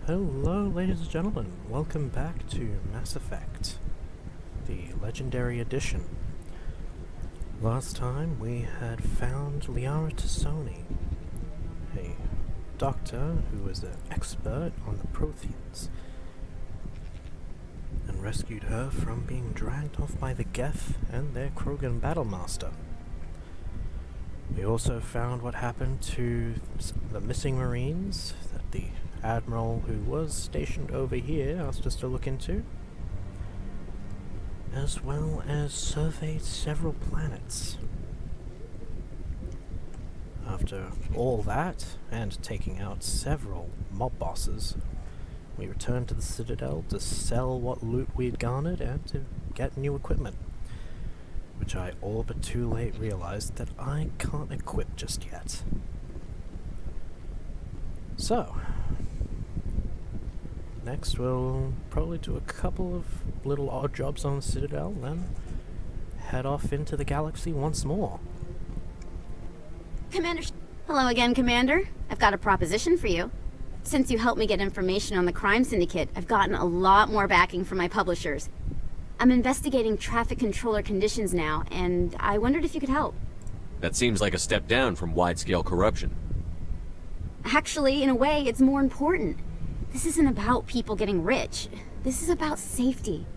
Hello, ladies and gentlemen. Welcome back to Mass Effect, the Legendary Edition. Last time we had found Liara Tassoni, a doctor who was an expert on the Protheans, and rescued her from being dragged off by the Geth and their Krogan Battlemaster. We also found what happened to the missing Marines that the Admiral who was stationed over here asked us to look into, as well as surveyed several planets. After all that, and taking out several mob bosses, we returned to the Citadel to sell what loot we had garnered and to get new equipment, which I all but too late realized that I can't equip just yet. So, next we'll probably do a couple of little odd jobs on the Citadel, then head off into the galaxy once more. Commander... Hello again, Commander. I've got a proposition for you. Since you helped me get information on the crime syndicate, I've gotten a lot more backing from my publishers. I'm investigating traffic controller conditions now, and I wondered if you could help. That seems like a step down from wide-scale corruption. Actually, in a way, it's more important. This isn't about people getting rich. This is about safety.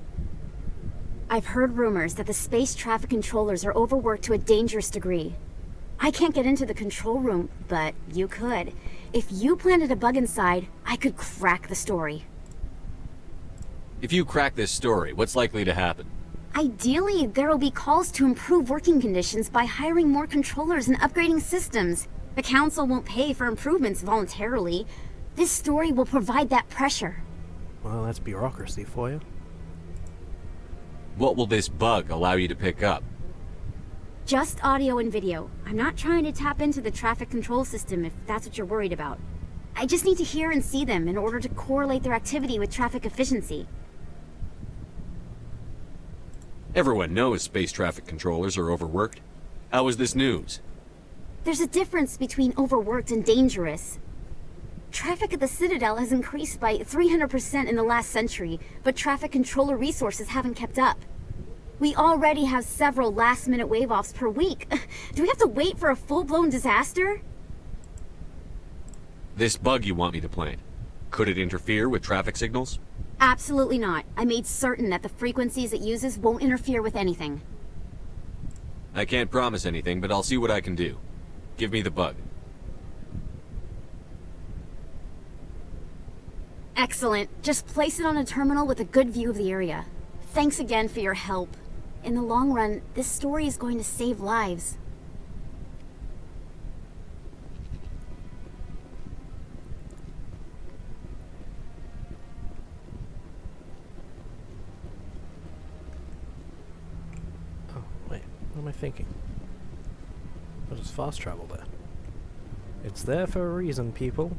I've heard rumors that the space traffic controllers are overworked to a dangerous degree. I can't get into the control room, but you could. If you planted a bug inside, I could crack the story. If you crack this story, what's likely to happen? Ideally, there will be calls to improve working conditions by hiring more controllers and upgrading systems. The Council won't pay for improvements voluntarily. This story will provide that pressure. Well, that's bureaucracy for you. What will this bug allow you to pick up? Just audio and video. I'm not trying to tap into the traffic control system if that's what you're worried about. I just need to hear and see them in order to correlate their activity with traffic efficiency. Everyone knows space traffic controllers are overworked. How is this news? There's a difference between overworked and dangerous. Traffic at the Citadel has increased by 300% in the last century, but traffic controller resources haven't kept up. We already have several last-minute wave-offs per week. Do we have to wait for a full-blown disaster? This bug you want me to plant, could it interfere with traffic signals? Absolutely not. I made certain that the frequencies it uses won't interfere with anything. I can't promise anything, but I'll see what I can do. Give me the bug. Excellent. Just place it on a terminal with a good view of the area. Thanks again for your help. In the long run, this story is going to save lives. Oh, wait, what am I thinking? What is fast travel there? It's there for a reason, people.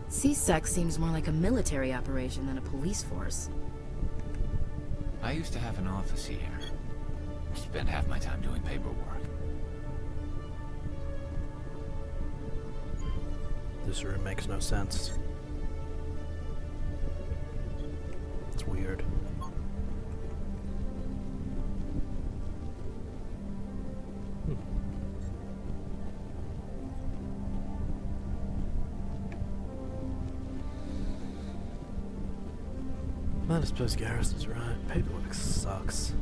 C-Sec seems more like a military operation than a police force. I used to have an office here. Spent half my time doing paperwork. This room makes no sense. It's weird. Well, I suppose Garrus is right. Paperwork sucks.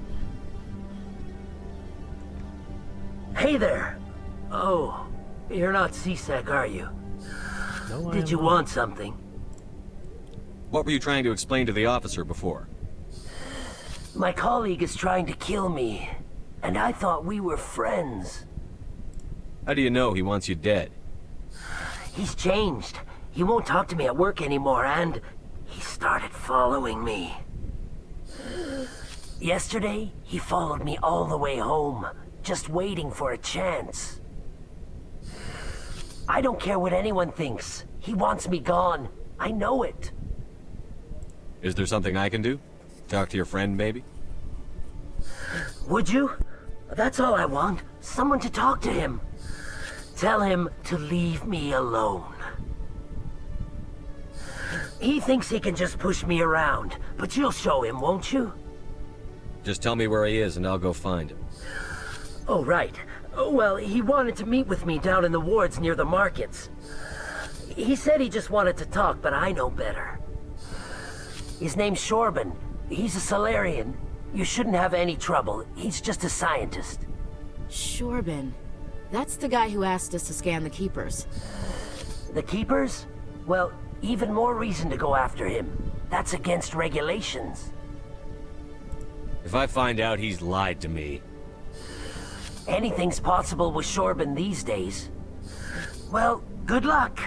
Hey there! Oh, you're not C-Sec, are you? No, I Did am you not. want something? What were you trying to explain to the officer before? My colleague is trying to kill me, and I thought we were friends. How do you know he wants you dead? He's changed. He won't talk to me at work anymore, and he started following me. Yesterday, he followed me all the way home, just waiting for a chance. I don't care what anyone thinks. He wants me gone. I know it. Is there something I can do? Talk to your friend, maybe? Would you? That's all I want. Someone to talk to him. Tell him to leave me alone. He thinks he can just push me around, but you'll show him, won't you? Just tell me where he is and I'll go find him. Oh, right. Well, he wanted to meet with me down in the wards near the markets. He said he just wanted to talk, but I know better. His name's Shepard. He's a Solarian. You shouldn't have any trouble. He's just a scientist. Shepard. That's the guy who asked us to scan the Keepers. The Keepers? Well, even more reason to go after him. That's against regulations. If I find out he's lied to me... Anything's possible with Shepard these days. Well, good luck.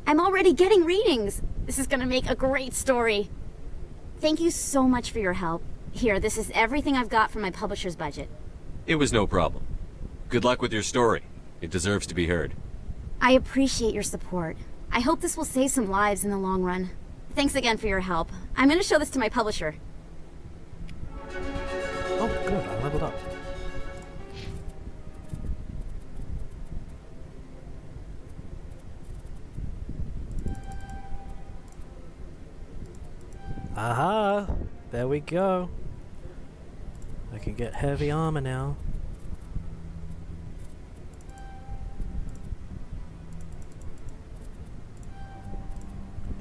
I'm already getting readings. This is gonna make a great story. Thank you so much for your help. Here, this is everything I've got from my publisher's budget. It was no problem. Good luck with your story. It deserves to be heard. I appreciate your support. I hope this will save some lives in the long run. Thanks again for your help. I'm gonna show this to my publisher. Oh, good, I leveled up. Aha! There we go. I can get heavy armor now.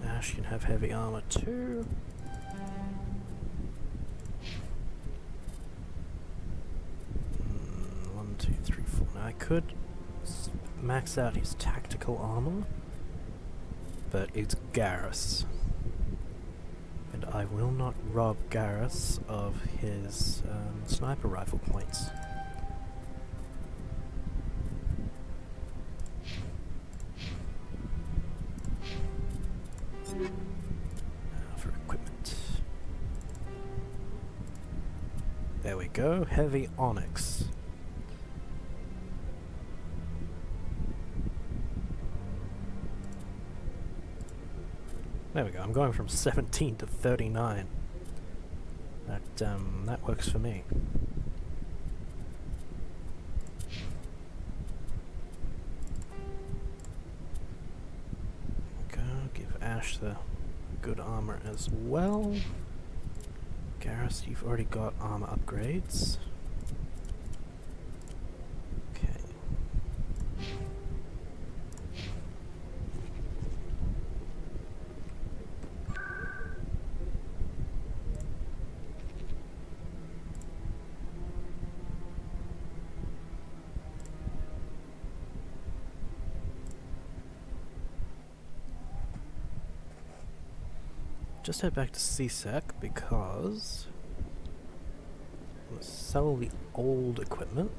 Ash can have heavy armor too. One, two, three, four. Now I could max out his tactical armor, but it's Garrus. And I will not rob Garrus of his sniper rifle points. Now for equipment. There we go, heavy onyx. There we go, I'm going from 17 to 39. That works for me. Go, give Ash the good armor as well. Garrus, you've already got armor upgrades. Okay. Just head back to CSEC because let's sell the old equipment.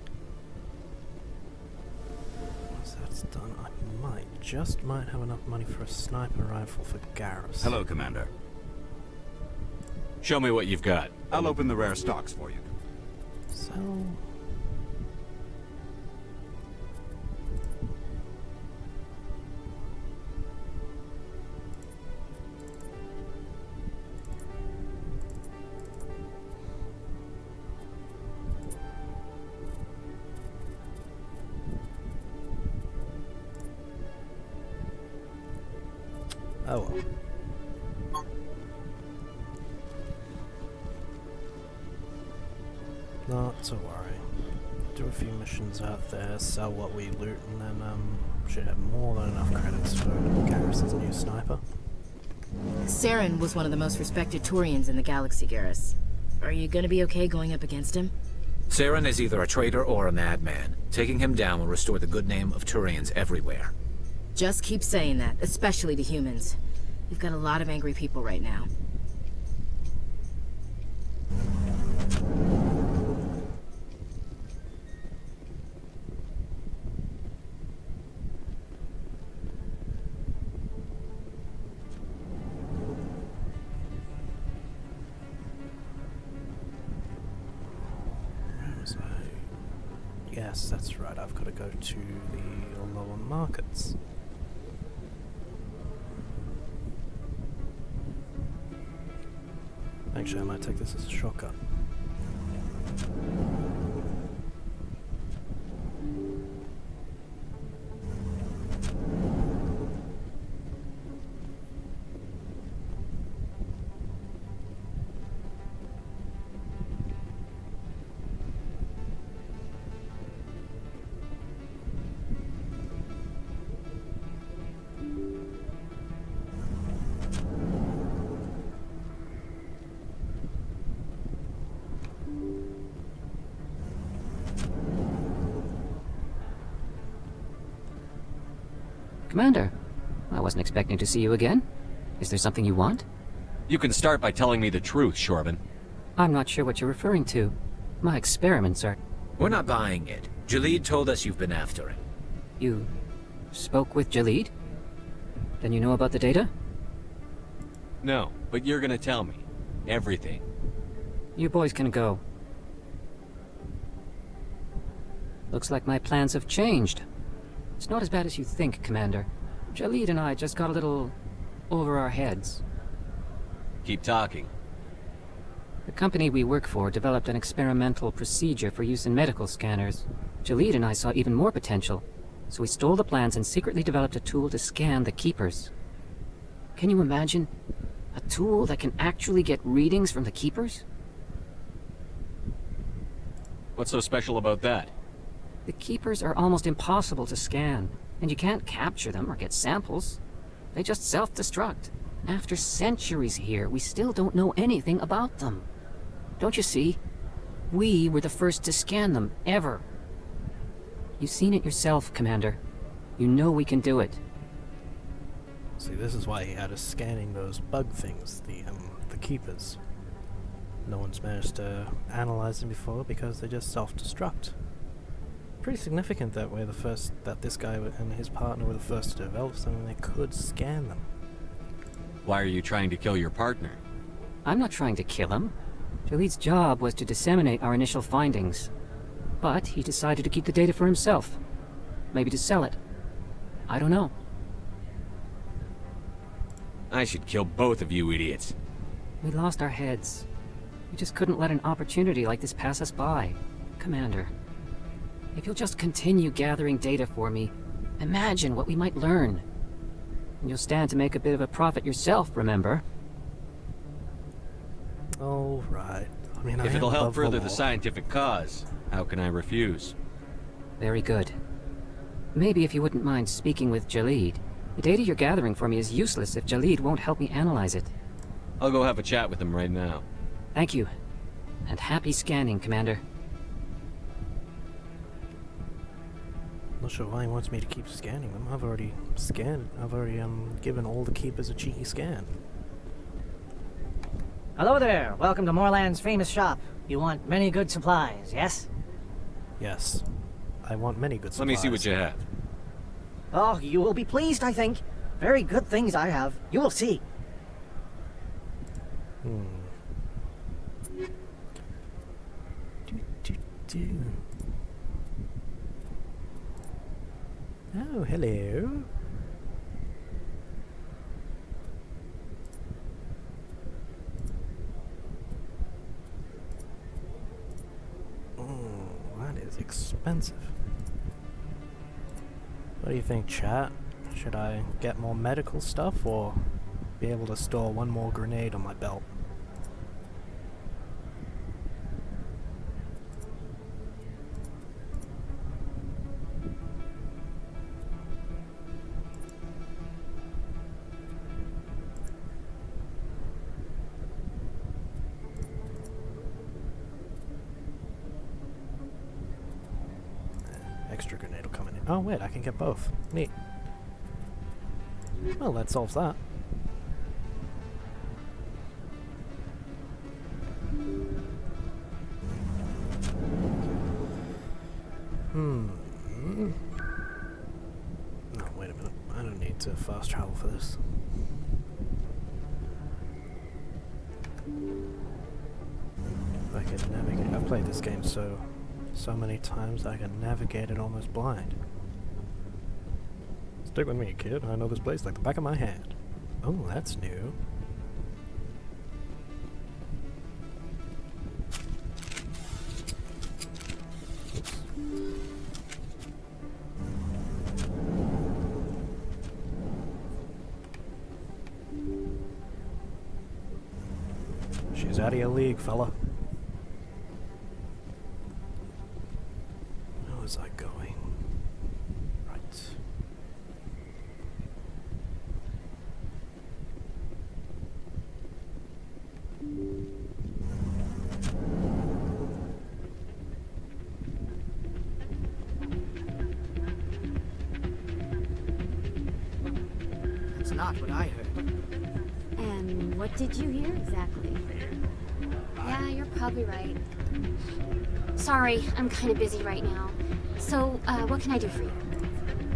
Once that's done, I might have enough money for a sniper rifle for Garrus. Hello, Commander. Show me what you've got. I'll open the rare stocks for you. Sell. Oh well. Not to worry. Do a few missions out there, sell what we loot, and then should have more than enough credits for Garrus's new sniper. Saren was one of the most respected Turians in the galaxy, Garrus. Are you gonna be okay going up against him? Saren is either a traitor or a madman. Taking him down will restore the good name of Turians everywhere. Just keep saying that, especially to humans. We've got a lot of angry people right now. Yes, that's right, I've got to go to the lower markets. Actually, I might take this as a shortcut. Commander, I wasn't expecting to see you again. Is there something you want? You can start by telling me the truth, Shorban. I'm not sure what you're referring to. My experiments are... We're not buying it. Jalid told us you've been after him. You spoke with Jalid? Then you know about the data? No, but you're gonna tell me. Everything. You boys can go. Looks like my plans have changed. It's not as bad as you think, Commander. Jalid and I just got a little over our heads. Keep talking. The company we work for developed an experimental procedure for use in medical scanners. Jalid and I saw even more potential, so we stole the plans and secretly developed a tool to scan the Keepers. Can you imagine? A tool that can actually get readings from the Keepers? What's so special about that? The Keepers are almost impossible to scan, and you can't capture them or get samples. They just self-destruct. After centuries here, we still don't know anything about them. Don't you see? We were the first to scan them, ever. You've seen it yourself, Commander. You know we can do it. See, this is why he had us scanning those bug things, the Keepers. No one's managed to analyze them before because they just self-destruct. Pretty significant that that this guy and his partner were the first to develop something that could scan them. Why are you trying to kill your partner? I'm not trying to kill him. Jalid's job was to disseminate our initial findings. But he decided to keep the data for himself. Maybe to sell it. I don't know. I should kill both of you idiots. We lost our heads. We just couldn't let an opportunity like this pass us by. Commander, if you'll just continue gathering data for me, imagine what we might learn. And you'll stand to make a bit of a profit yourself, remember? All right. I mean, If it'll help further the scientific cause, how can I refuse? Very good. Maybe if you wouldn't mind speaking with Jalid. The data you're gathering for me is useless if Jalid won't help me analyze it. I'll go have a chat with him right now. Thank you. And happy scanning, Commander. Not sure why he wants me to keep scanning them. I've already scanned. I've already given all the Keepers a cheeky scan. Hello there. Welcome to Moorland's famous shop. You want many good supplies, yes? Yes. I want many good supplies. Let me see what you have. Oh, you will be pleased, I think. Very good things I have. You will see. Oh, hello. That is expensive. What do you think, chat? Should I get more medical stuff or be able to store one more grenade on my belt. Extra grenade will come in. Oh wait, I can get both. Neat. Well, that solves that. No, wait a minute. I don't need to fast travel for this. If I could navigate. I've played this game so many times I can navigate it almost blind. Stick with me, kid. I know this place like the back of my hand. Oh, that's new. Oops. She's out of your league, fella. Where was I going? Right. That's not what I heard. And what did you hear exactly? Yeah, you're probably right. Sorry, I'm kind of busy right now. So, what can I do for you?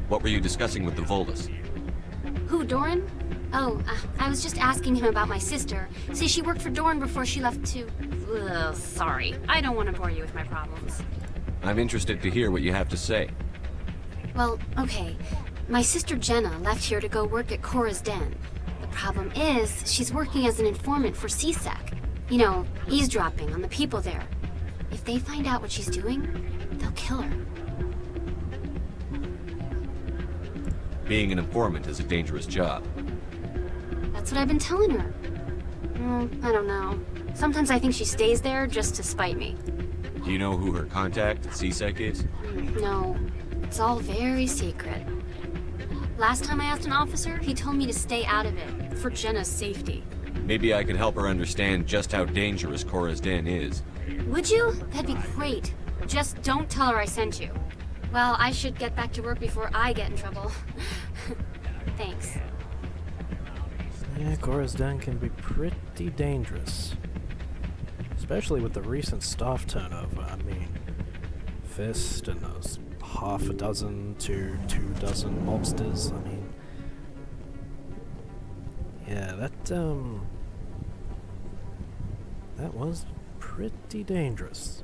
What were you discussing with the Volus? Who, Doran? Oh, I was just asking him about my sister. See, she worked for Doran before she left to... Ugh, sorry. I don't want to bore you with my problems. I'm interested to hear what you have to say. Well, okay. My sister Jenna left here to go work at Cora's Den. The problem is, she's working as an informant for CSEC. You know, eavesdropping on the people there. If they find out what she's doing, they'll kill her. Being an informant is a dangerous job. That's what I've been telling her. I don't know. Sometimes I think she stays there just to spite me. Do you know who her contact at CSEC is? No, it's all very secret. Last time I asked an officer, he told me to stay out of it, for Jenna's safety. Maybe I could help her understand just how dangerous Cora's Den is. Would you? That'd be great. Just don't tell her I sent you. Well, I should get back to work before I get in trouble. Thanks. Yeah, Cora's Den can be pretty dangerous. Especially with the recent staff turnover. I mean, Fist and those half a dozen to 24 mobsters. I mean, yeah, that was pretty dangerous.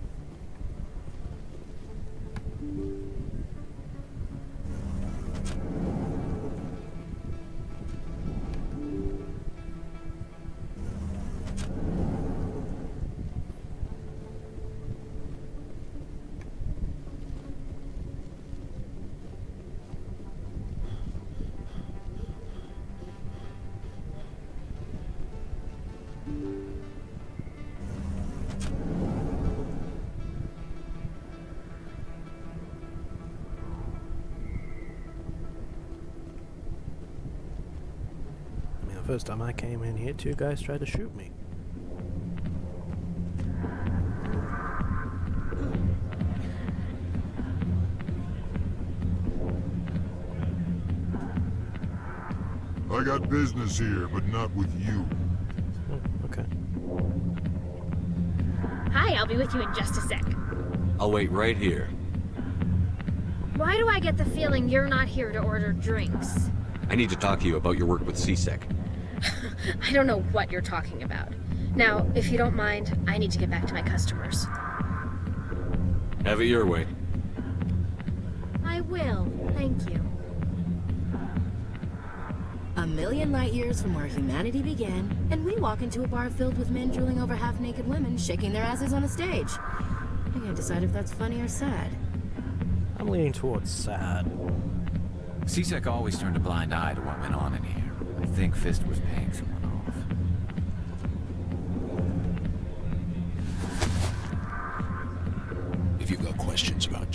First time I came in here, two guys tried to shoot me. I got business here, but not with you. Oh, okay. Hi, I'll be with you in just a sec. I'll wait right here. Why do I get the feeling you're not here to order drinks? I need to talk to you about your work with CSEC. I don't know what you're talking about. Now, if you don't mind, I need to get back to my customers. Have it your way. I will. Thank you. A million light years from where humanity began, and we walk into a bar filled with men drooling over half-naked women shaking their asses on a stage. I can't decide if that's funny or sad. I'm leaning towards sad. CSEC always turned a blind eye to what went on in here. I think Fist was paying someone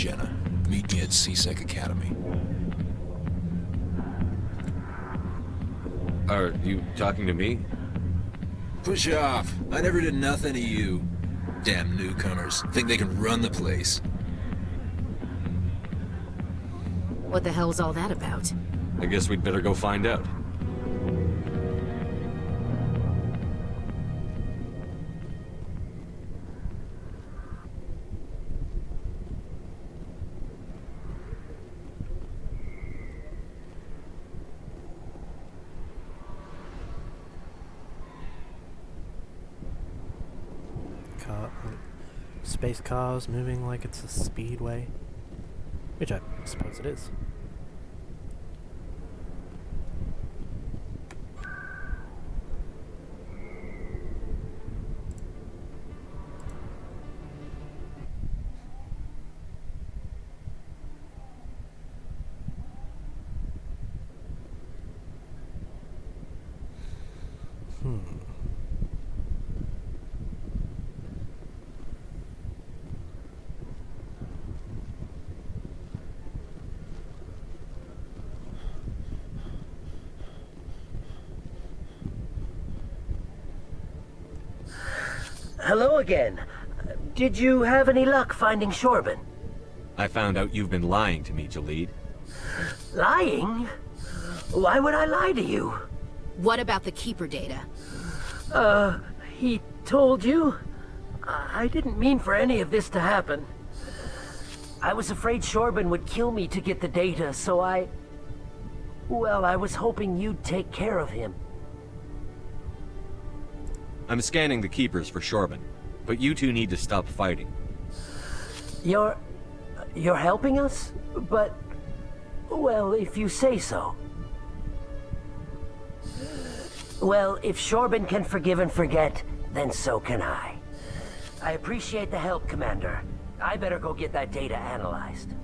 Jenna. Meet me at C-Sec Academy. Are you talking to me? Push off. I never did nothing to you. Damn newcomers. Think they can run the place. What the hell's all that about? I guess we'd better go find out. Space cars moving like it's a speedway, which I suppose it is. Hello again. Did you have any luck finding Shorban? I found out you've been lying to me, Jalid. Lying? Why would I lie to you? What about the Keeper data? He told you? I didn't mean for any of this to happen. I was afraid Shorban would kill me to get the data, so well, I was hoping you'd take care of him. I'm scanning the Keepers for Shorban, but you two need to stop fighting. You're helping us? But, well, if you say so. Well, if Shorban can forgive and forget, then so can I. I appreciate the help, Commander. I better go get that data analyzed.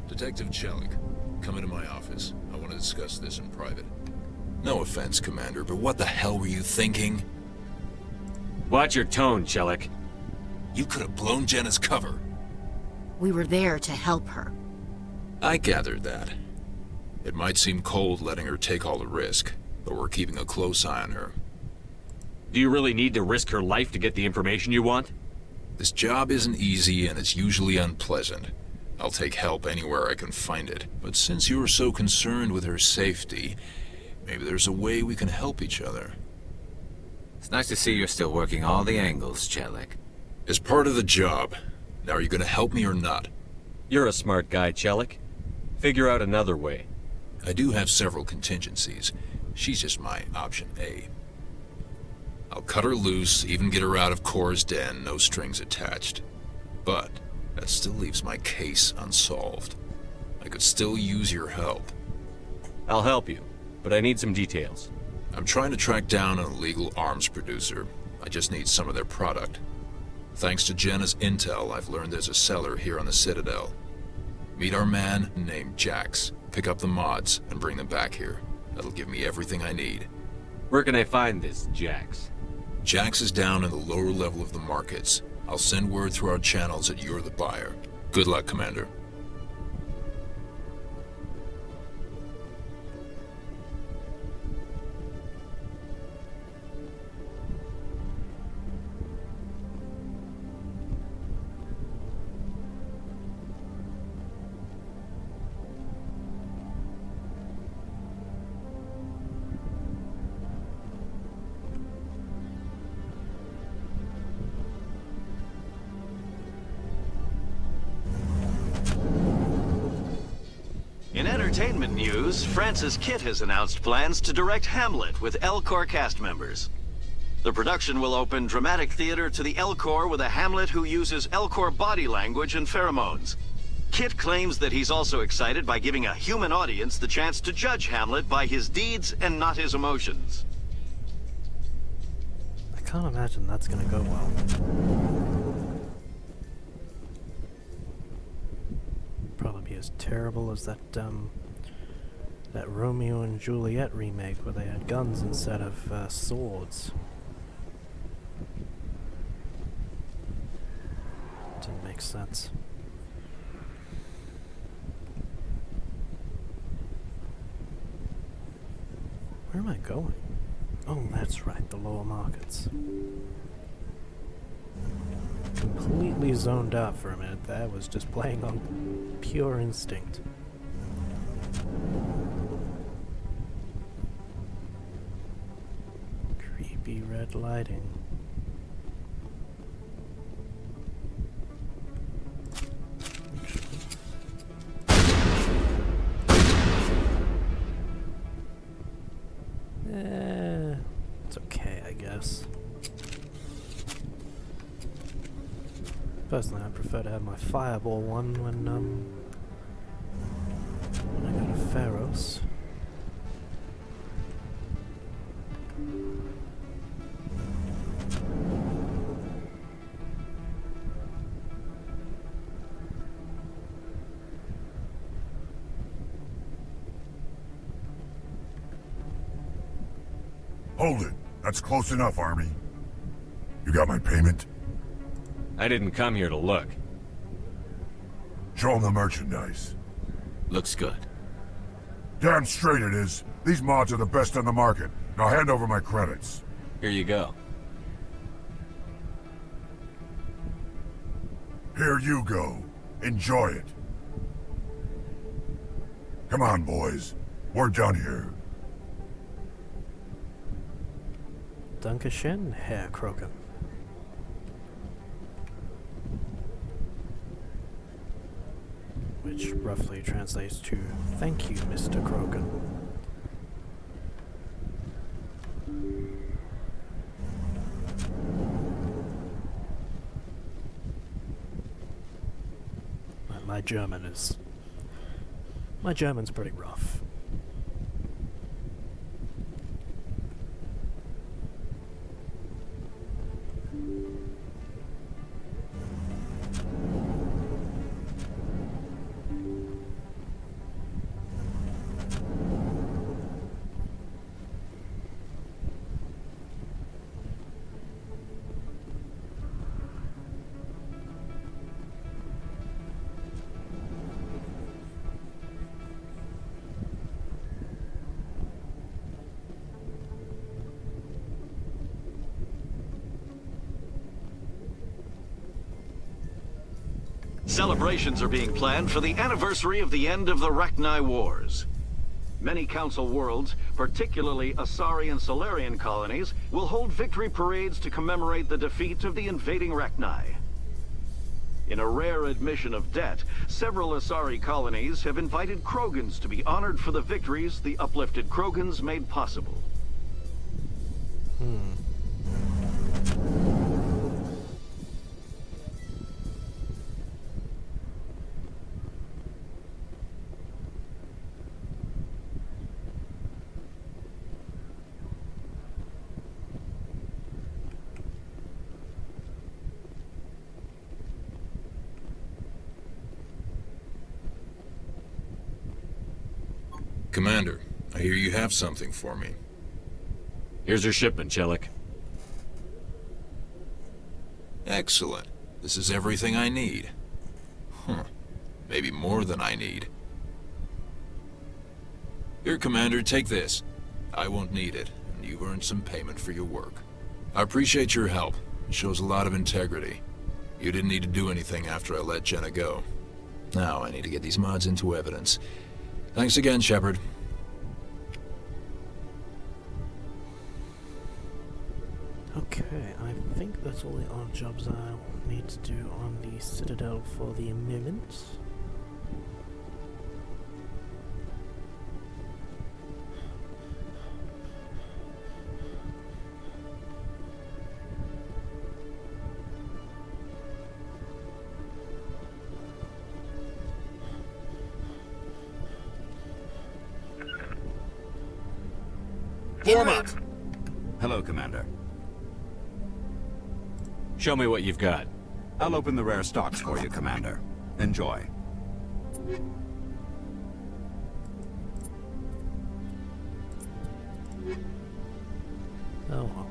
Detective Chelik, come into my office. I want to discuss this in private. No offense, Commander, but what the hell were you thinking? Watch your tone, Chelik. You could have blown Jenna's cover. We were there to help her. I gathered that. It might seem cold letting her take all the risk, but we're keeping a close eye on her. Do you really need to risk her life to get the information you want? This job isn't easy and it's usually unpleasant. I'll take help anywhere I can find it, but since you're so concerned with her safety, maybe there's a way we can help each other. It's nice to see you're still working all the angles, Chelik. As part of the job. Now, are you gonna help me or not? You're a smart guy, Chelik. Figure out another way. I do have several contingencies. She's just my option A. I'll cut her loose, even get her out of Cora's den, no strings attached. But that still leaves my case unsolved. I could still use your help. I'll help you, but I need some details. I'm trying to track down an illegal arms producer. I just need some of their product. Thanks to Jenna's intel, I've learned there's a seller here on the Citadel. Meet our man named Jax. Pick up the mods and bring them back here. That'll give me everything I need. Where can I find this Jax? Jax is down in the lower level of the markets. I'll send word through our channels that you're the buyer. Good luck, Commander. In entertainment news, Francis Kitt has announced plans to direct Hamlet with L-Corps cast members. The production will open dramatic theater to the L-Corps with a Hamlet who uses L-Corps body language and pheromones. Kitt claims that he's also excited by giving a human audience the chance to judge Hamlet by his deeds and not his emotions. I can't imagine that's gonna go well. Probably be as terrible as that Romeo and Juliet remake where they had guns instead of swords. Didn't make sense. Where am I going? Oh, that's right, the lower markets. Completely zoned out for a minute there, was just playing on pure instinct. Creepy red lighting. It's okay, I guess. Personally, I prefer to have my fireball one when I go to Pharos. Hold it. That's close enough, Army. You got my payment? I didn't come here to look. Show them the merchandise. Looks good. Damn straight it is. These mods are the best on the market. Now hand over my credits. Here you go. Here you go. Enjoy it. Come on, boys. We're done here. Dankeschön, Herr Krogan. Which roughly translates to, thank you, Mr. Krogan. My German's pretty rough. Celebrations are being planned for the anniversary of the end of the Rachni Wars. Many Council worlds, particularly Asari and Solarian colonies, will hold victory parades to commemorate the defeat of the invading Rachni. In a rare admission of debt, several Asari colonies have invited Krogans to be honored for the victories the uplifted Krogans made possible. Commander, I hear you have something for me. Here's your shipment, Chelik. Excellent. This is everything I need. Maybe more than I need. Here, Commander, take this. I won't need it, and you've earned some payment for your work. I appreciate your help. It shows a lot of integrity. You didn't need to do anything after I let Jenna go. Now I need to get these mods into evidence. Thanks again, Shepard. Okay, I think that's all the odd jobs I'll need to do on the Citadel for the moment. Form up! Hello, Commander. Show me what you've got. I'll open the rare stocks for you, Commander. Enjoy. Oh well.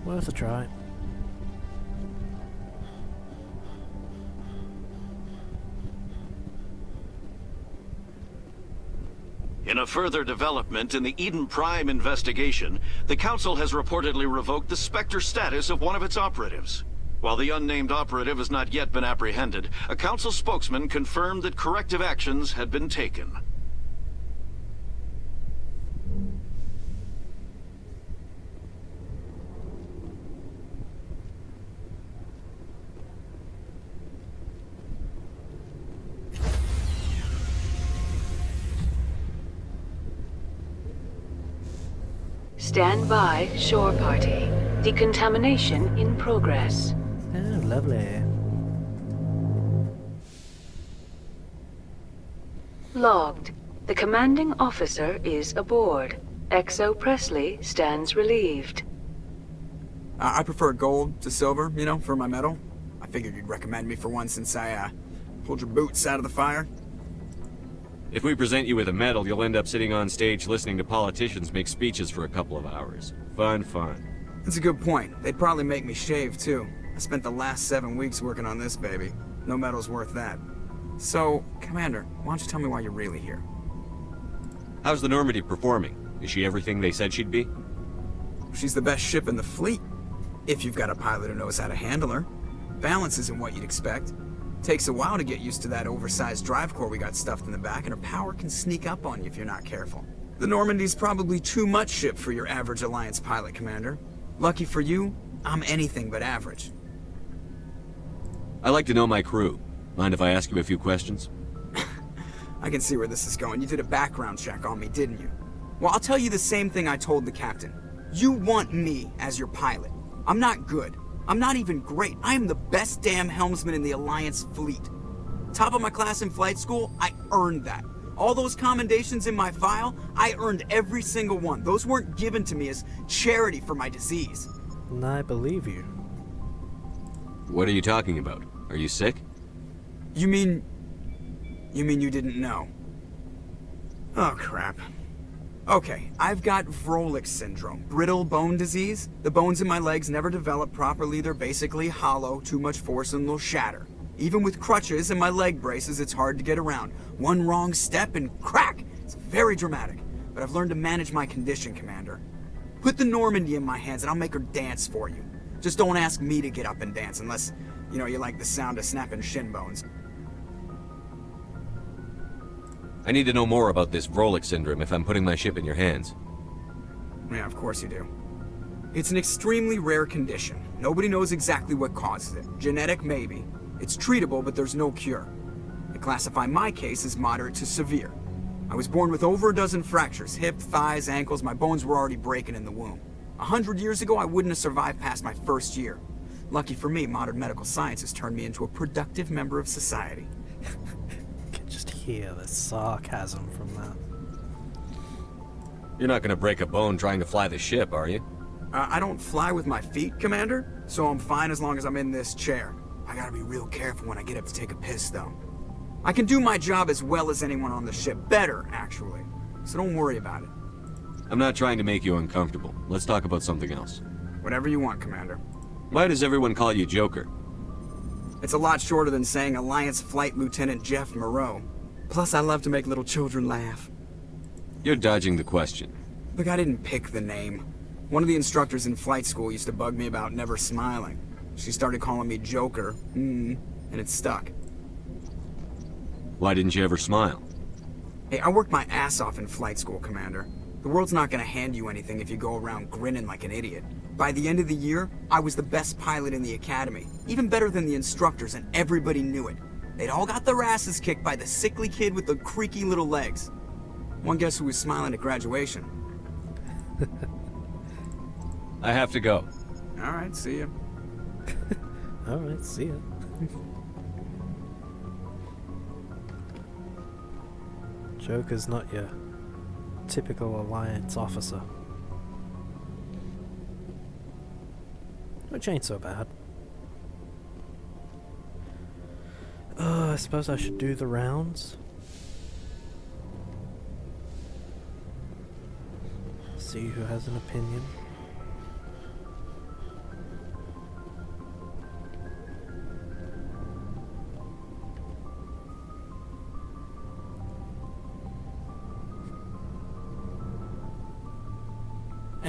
Worth a try. a further development in the Eden Prime investigation, the Council has reportedly revoked the Spectre status of one of its operatives. While the unnamed operative has not yet been apprehended, a Council spokesman confirmed that corrective actions had been taken. Stand by, shore party. Decontamination in progress. Oh, lovely. Logged. The commanding officer is aboard. XO Presley stands relieved. I prefer gold to silver, you know, for my medal. I figured you'd recommend me for one since I, pulled your boots out of the fire. If we present you with a medal, you'll end up sitting on stage listening to politicians make speeches for a couple of hours. Fun, fun. That's a good point. They'd probably make me shave, too. I spent the last 7 weeks working on this baby. No medal's worth that. So, Commander, why don't you tell me why you're really here? How's the Normandy performing? Is she everything they said she'd be? She's the best ship in the fleet. If you've got a pilot who knows how to handle her. Balance isn't what you'd expect. Takes a while to get used to that oversized drive core we got stuffed in the back, and her power can sneak up on you if you're not careful. The Normandy's probably too much ship for your average Alliance pilot, Commander. Lucky for you, I'm anything but average. I like to know my crew. Mind if I ask you a few questions? I can see where this is going. You did a background check on me, didn't you? Well, I'll tell you the same thing I told the captain. You want me as your pilot. I'm not good. I'm not even great. I am the best damn helmsman in the Alliance fleet. Top of my class in flight school, I earned that. All those commendations in my file, I earned every single one. Those weren't given to me as charity for my disease. And I believe you. What are you talking about? Are you sick? You mean you didn't know? Oh, crap. Okay, I've got Vrolik syndrome, brittle bone disease. The bones in my legs never develop properly. They're basically hollow, too much force and they'll shatter. Even with crutches and my leg braces, it's hard to get around. One wrong step and crack! It's very dramatic, but I've learned to manage my condition, Commander. Put the Normandy in my hands and I'll make her dance for you. Just don't ask me to get up and dance unless, you know, you like the sound of snapping shin bones. I need to know more about this Vrolik syndrome if I'm putting my ship in your hands. Yeah, of course you do. It's an extremely rare condition. Nobody knows exactly what causes it. Genetic, maybe. It's treatable, but there's no cure. I classify my case as moderate to severe. I was born with over a dozen fractures, hip, thighs, ankles. My bones were already breaking in the womb. 100 years ago, I wouldn't have survived past my first year. Lucky for me, modern medical science has turned me into a productive member of society. Just hear the sarcasm from that. You're not gonna break a bone trying to fly the ship, are you? I don't fly with my feet, Commander, so I'm fine as long as I'm in this chair. I gotta be real careful when I get up to take a piss, though. I can do my job as well as anyone on the ship. Better, actually. So don't worry about it. I'm not trying to make you uncomfortable. Let's talk about something else. Whatever you want, Commander. Why does everyone call you Joker? It's a lot shorter than saying Alliance Flight Lieutenant Jeff Moreau. Plus, I love to make little children laugh. You're dodging the question. Look, I didn't pick the name. One of the instructors in flight school used to bug me about never smiling. She started calling me Joker, and it stuck. Why didn't you ever smile? Hey, I worked my ass off in flight school, Commander. The world's not gonna hand you anything if you go around grinning like an idiot. By the end of the year, I was the best pilot in the academy. Even better than the instructors, and everybody knew it. They'd all got their asses kicked by the sickly kid with the creaky little legs. One guess who was smiling at graduation? I have to go. Alright, see ya. Alright, see ya. Joker's not your typical Alliance officer. Which ain't so bad. I suppose I should do the rounds. See who has an opinion.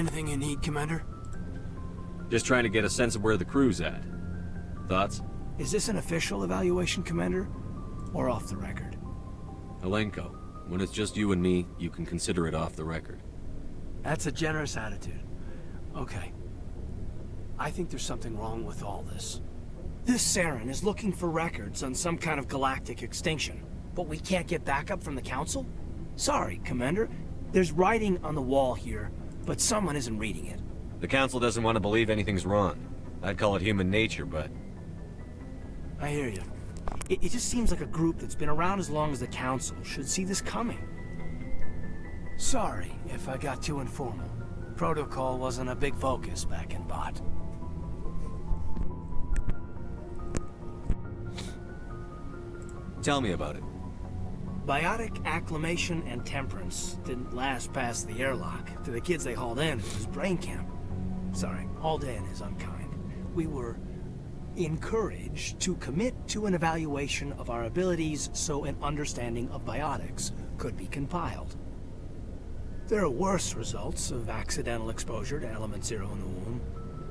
Anything you need, Commander? Just trying to get a sense of where the crew's at. Thoughts? Is this an official evaluation, Commander? Or off the record? Alenko, when it's just you and me, you can consider it off the record. That's a generous attitude. Okay. I think there's something wrong with all this. This Saren is looking for records on some kind of galactic extinction, but we can't get backup from the Council? Sorry, Commander. There's writing on the wall here, but someone isn't reading it. The Council doesn't want to believe anything's wrong. I'd call it human nature, but... I hear you. It just seems like a group that's been around as long as the Council should see this coming. Sorry if I got too informal. Protocol wasn't a big focus back in Bot. Tell me about it. Biotic acclimation and temperance didn't last past the airlock. To the kids they hauled in, it was brain camp. Sorry, hauled in is unkind. We were encouraged to commit to an evaluation of our abilities so an understanding of biotics could be compiled. There are worse results of accidental exposure to element zero in the womb.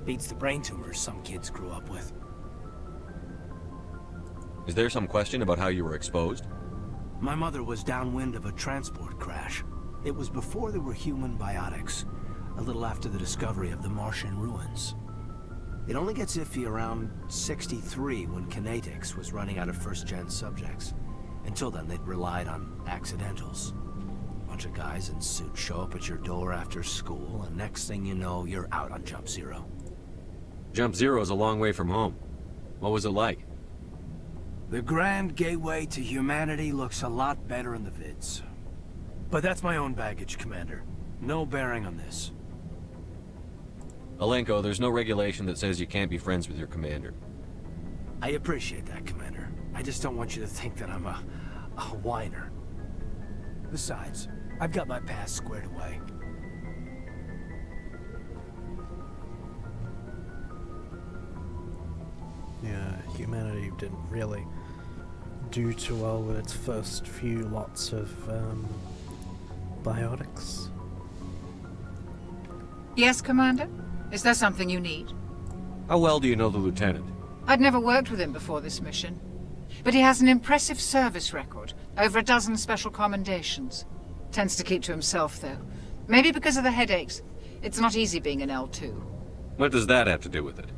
Beats the brain tumors some kids grew up with. Is there some question about how you were exposed? My mother was downwind of a transport crash. It was before there were human biotics, a little after the discovery of the Martian ruins. It only gets iffy around 63 when Kinetics was running out of first-gen subjects. Until then, they'd relied on accidentals. Bunch of guys in suits show up at your door after school, and next thing you know, you're out on Jump Zero. Jump Zero's a long way from home. What was it like? The grand gateway to humanity looks a lot better in the vids. But that's my own baggage, Commander. No bearing on this. Alenko, there's no regulation that says you can't be friends with your commander. I appreciate that, Commander. I just don't want you to think that I'm a whiner. Besides, I've got my past squared away. Yeah, humanity didn't really do too well with its first few lots of biotics. Yes, Commander? Is there something you need? How well do you know the Lieutenant? I'd never worked with him before this mission. But he has an impressive service record. Over a dozen special commendations. Tends to keep to himself, though. Maybe because of the headaches. It's not easy being an L2. What does that have to do with it?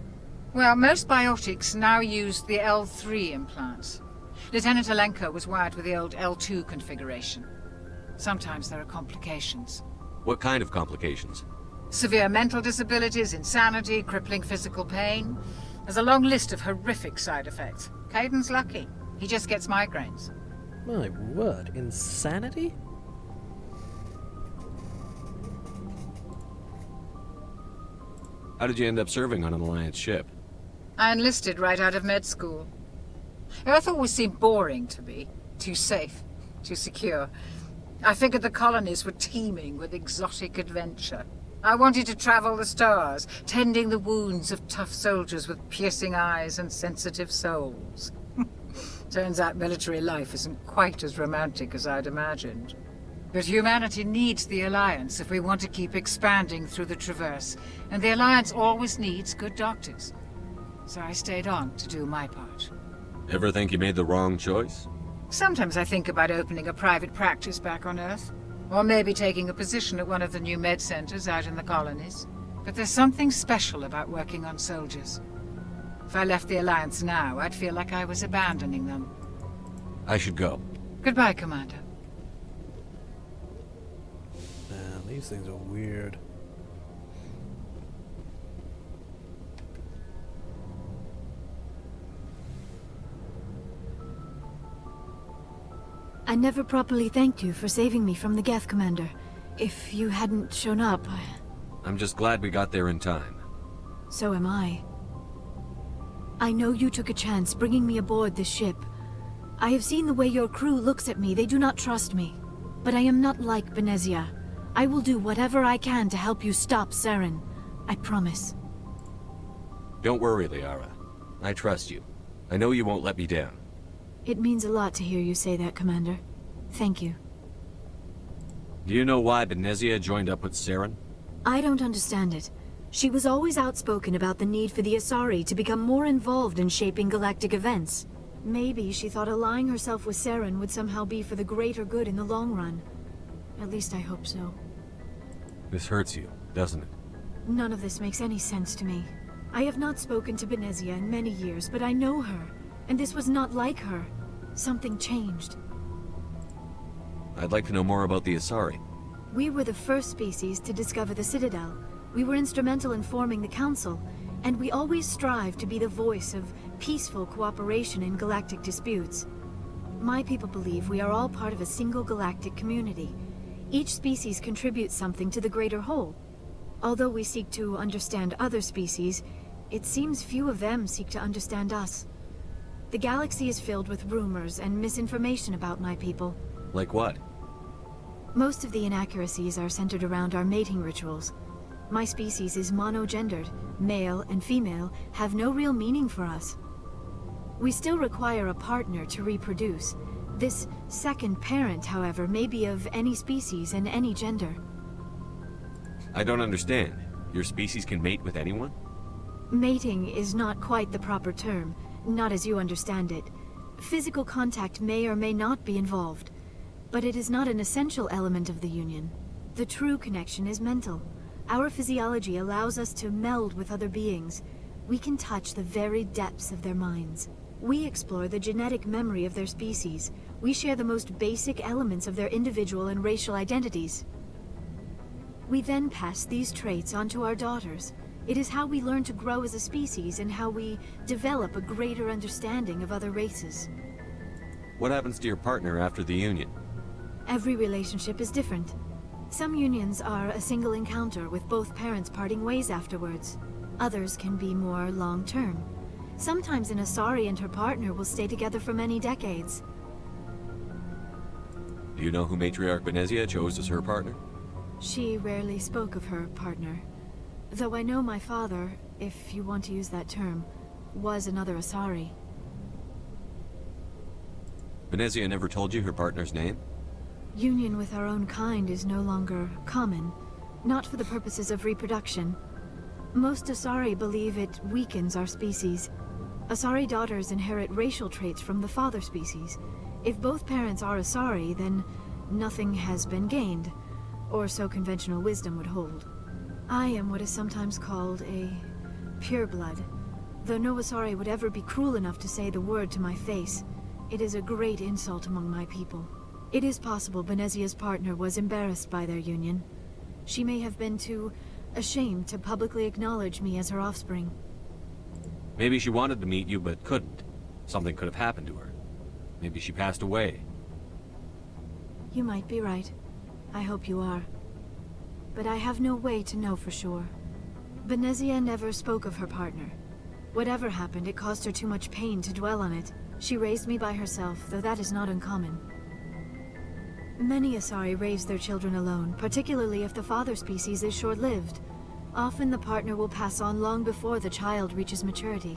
Well, most biotics now use the L3 implants. Lieutenant Alenko was wired with the old L2 configuration. Sometimes there are complications. What kind of complications? Severe mental disabilities, insanity, crippling physical pain. There's a long list of horrific side effects. Caden's lucky. He just gets migraines. My word, insanity? How did you end up serving on an Alliance ship? I enlisted right out of med school. Earth always seemed boring to me. Too safe, too secure. I figured the colonies were teeming with exotic adventure. I wanted to travel the stars, tending the wounds of tough soldiers with piercing eyes and sensitive souls. Turns out military life isn't quite as romantic as I'd imagined. But humanity needs the Alliance if we want to keep expanding through the Traverse, and the Alliance always needs good doctors. So I stayed on to do my part. Ever think you made the wrong choice? Sometimes I think about opening a private practice back on Earth. Or maybe taking a position at one of the new med centers out in the colonies. But there's something special about working on soldiers. If I left the Alliance now, I'd feel like I was abandoning them. I should go. Goodbye, Commander. Man, these things are weird. I never properly thanked you for saving me from the Geth, Commander. If you hadn't shown up, I'm just glad we got there in time. So am I. I know you took a chance bringing me aboard this ship. I have seen the way your crew looks at me. They do not trust me. But I am not like Benezia. I will do whatever I can to help you stop Saren. I promise. Don't worry, Liara. I trust you. I know you won't let me down. It means a lot to hear you say that, Commander. Thank you. Do you know why Benezia joined up with Saren? I don't understand it. She was always outspoken about the need for the Asari to become more involved in shaping galactic events. Maybe she thought allying herself with Saren would somehow be for the greater good in the long run. At least I hope so. This hurts you, doesn't it? None of this makes any sense to me. I have not spoken to Benezia in many years, but I know her, and this was not like her. Something changed. I'd like to know more about the Asari. We were the first species to discover the Citadel. We were instrumental in forming the Council, and we always strive to be the voice of peaceful cooperation in galactic disputes. My people believe we are all part of a single galactic community. Each species contributes something to the greater whole. Although we seek to understand other species, it seems few of them seek to understand us. The galaxy is filled with rumors and misinformation about my people. Like what? Most of the inaccuracies are centered around our mating rituals. My species is monogendered. Male and female have no real meaning for us. We still require a partner to reproduce. This second parent, however, may be of any species and any gender. I don't understand. Your species can mate with anyone? Mating is not quite the proper term, not as you understand it. Physical contact may or may not be involved, but it is not an essential element of the union. The true connection is mental. Our physiology allows us to meld with other beings. We can touch the very depths of their minds. We explore the genetic memory of their species. We share the most basic elements of their individual and racial identities. We then pass these traits on to our daughters. It is how we learn to grow as a species and how we develop a greater understanding of other races. What happens to your partner after the union? Every relationship is different. Some unions are a single encounter with both parents parting ways afterwards. Others can be more long-term. Sometimes an Asari and her partner will stay together for many decades. Do you know who Matriarch Benezia chose as her partner? She rarely spoke of her partner. Though I know my father, if you want to use that term, was another Asari. Benezia never told you her partner's name? Union with our own kind is no longer common, not for the purposes of reproduction. Most Asari believe it weakens our species. Asari daughters inherit racial traits from the father species. If both parents are Asari, then nothing has been gained, or so conventional wisdom would hold. I am what is sometimes called a pureblood. Though no Asari would ever be cruel enough to say the word to my face, it is a great insult among my people. It is possible Benezia's partner was embarrassed by their union. She may have been too ashamed to publicly acknowledge me as her offspring. Maybe she wanted to meet you but couldn't. Something could have happened to her. Maybe she passed away. You might be right. I hope you are. But I have no way to know for sure. Benezia never spoke of her partner. Whatever happened, it caused her too much pain to dwell on it. She raised me by herself, though that is not uncommon. Many Asari raise their children alone, particularly if the father species is short-lived. Often the partner will pass on long before the child reaches maturity.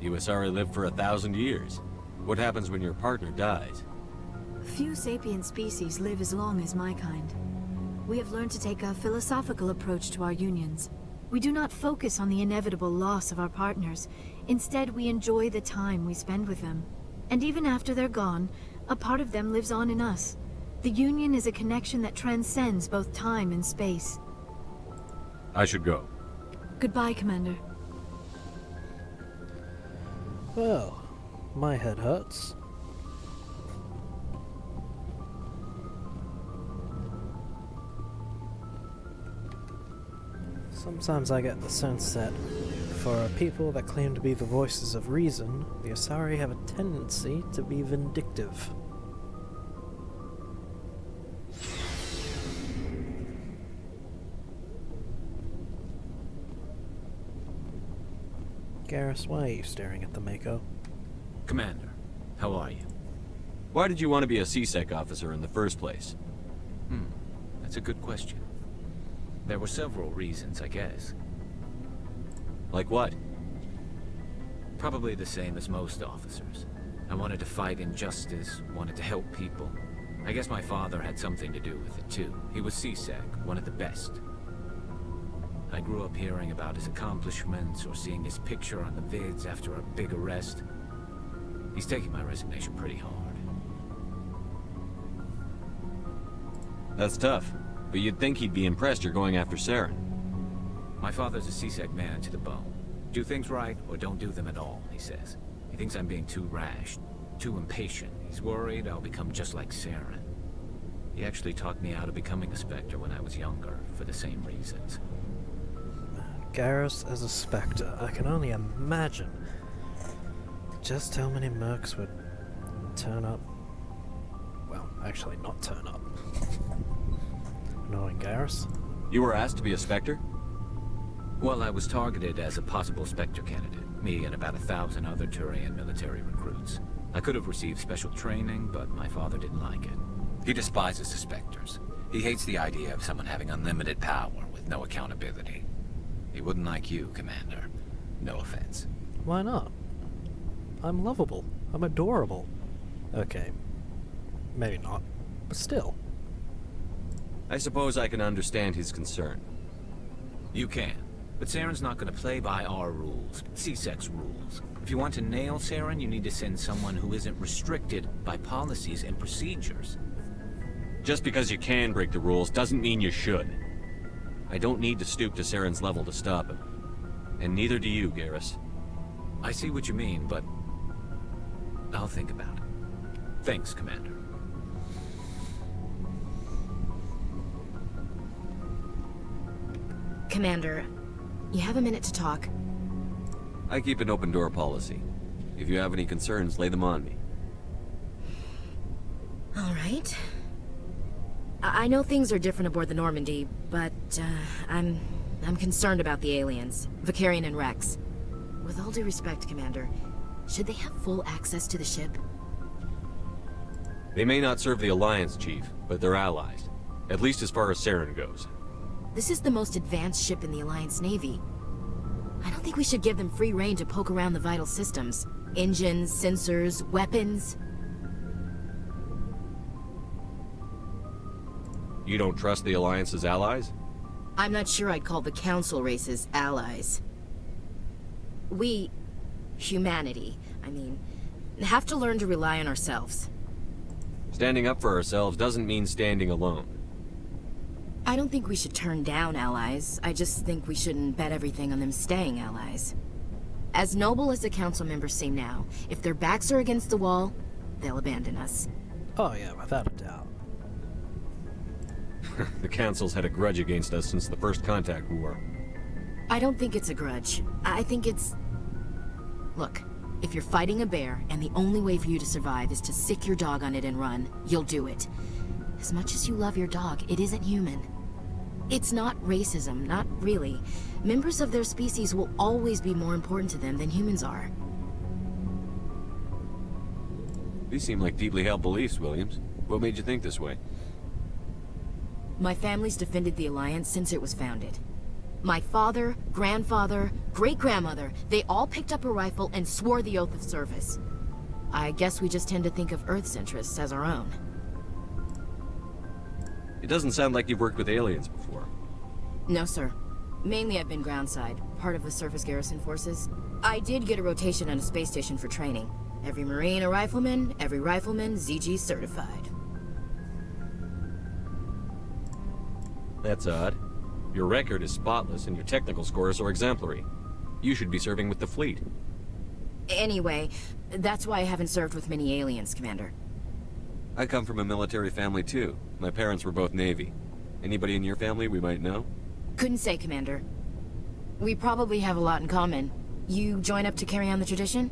You Asari live for 1,000 years. What happens when your partner dies? Few sapient species live as long as my kind. We have learned to take a philosophical approach to our unions. We do not focus on the inevitable loss of our partners. Instead, we enjoy the time we spend with them. And even after they're gone, a part of them lives on in us. The union is a connection that transcends both time and space. I should go. Goodbye, Commander. Well, my head hurts. Sometimes I get the sense that, for people that claim to be the voices of reason, the Asari have a tendency to be vindictive. Garrus, why are you staring at the Mako? Commander, how are you? Why did you want to be a C-Sec officer in the first place? That's a good question. There were several reasons, I guess. Like what? Probably the same as most officers. I wanted to fight injustice, wanted to help people. I guess my father had something to do with it too. He was CSEC, one of the best. I grew up hearing about his accomplishments or seeing his picture on the vids after a big arrest. He's taking my resignation pretty hard. That's tough, but you'd think he'd be impressed you're going after Saren. My father's a CSEC man to the bone. Do things right or don't do them at all, he says. He thinks I'm being too rash, too impatient. He's worried I'll become just like Saren. He actually talked me out of becoming a Spectre when I was younger, for the same reasons. Garrus as a Spectre. I can only imagine just how many mercs would turn up. Well, actually not turn up. Knowing Garrus. You were asked to be a Spectre? Well, I was targeted as a possible Spectre candidate. Me and about 1,000 other Turian military recruits. I could have received special training, but my father didn't like it. He despises the Spectres. He hates the idea of someone having unlimited power with no accountability. He wouldn't like you, Commander. No offense. Why not? I'm lovable. I'm adorable. Okay. Maybe not. But still. I suppose I can understand his concern. You can. But Saren's not going to play by our rules, CSEC's rules. If you want to nail Saren, you need to send someone who isn't restricted by policies and procedures. Just because you can break the rules doesn't mean you should. I don't need to stoop to Saren's level to stop him. And neither do you, Garrus. I see what you mean, but I'll think about it. Thanks, Commander. Commander, you have a minute to talk. I keep an open door policy. If you have any concerns, lay them on me. All right. I know things are different aboard the Normandy, but I'm concerned about the aliens, Vicarian and Rex. With all due respect, Commander, should they have full access to the ship? They may not serve the Alliance, Chief, but they're allies. At least as far as Saren goes. This is the most advanced ship in the Alliance Navy. I don't think we should give them free rein to poke around the vital systems. Engines, sensors, weapons. You don't trust the Alliance's allies? I'm not sure I'd call the Council races allies. We, humanity, I mean, have to learn to rely on ourselves. Standing up for ourselves doesn't mean standing alone. I don't think we should turn down allies. I just think we shouldn't bet everything on them staying allies. As noble as the Council members seem now, if their backs are against the wall, they'll abandon us. Oh yeah, without a doubt. The Council's had a grudge against us since the First Contact War. I don't think it's a grudge. I think it's... Look, if you're fighting a bear and the only way for you to survive is to sick your dog on it and run, you'll do it. As much as you love your dog, it isn't human. It's not racism, not really. Members of their species will always be more important to them than humans are. These seem like deeply held beliefs, Williams. What made you think this way? My family's defended the Alliance since it was founded. My father, grandfather, great-grandmother, they all picked up a rifle and swore the oath of service. I guess we just tend to think of Earth's interests as our own. It doesn't sound like you've worked with aliens before. No, sir. Mainly I've been groundside, part of the surface garrison forces. I did get a rotation on a space station for training. Every Marine a rifleman, every rifleman ZG certified. That's odd. Your record is spotless and your technical scores are exemplary. You should be serving with the fleet. Anyway, that's why I haven't served with many aliens, Commander. I come from a military family too. My parents were both Navy. Anybody in your family we might know? Couldn't say, Commander. We probably have a lot in common. You join up to carry on the tradition?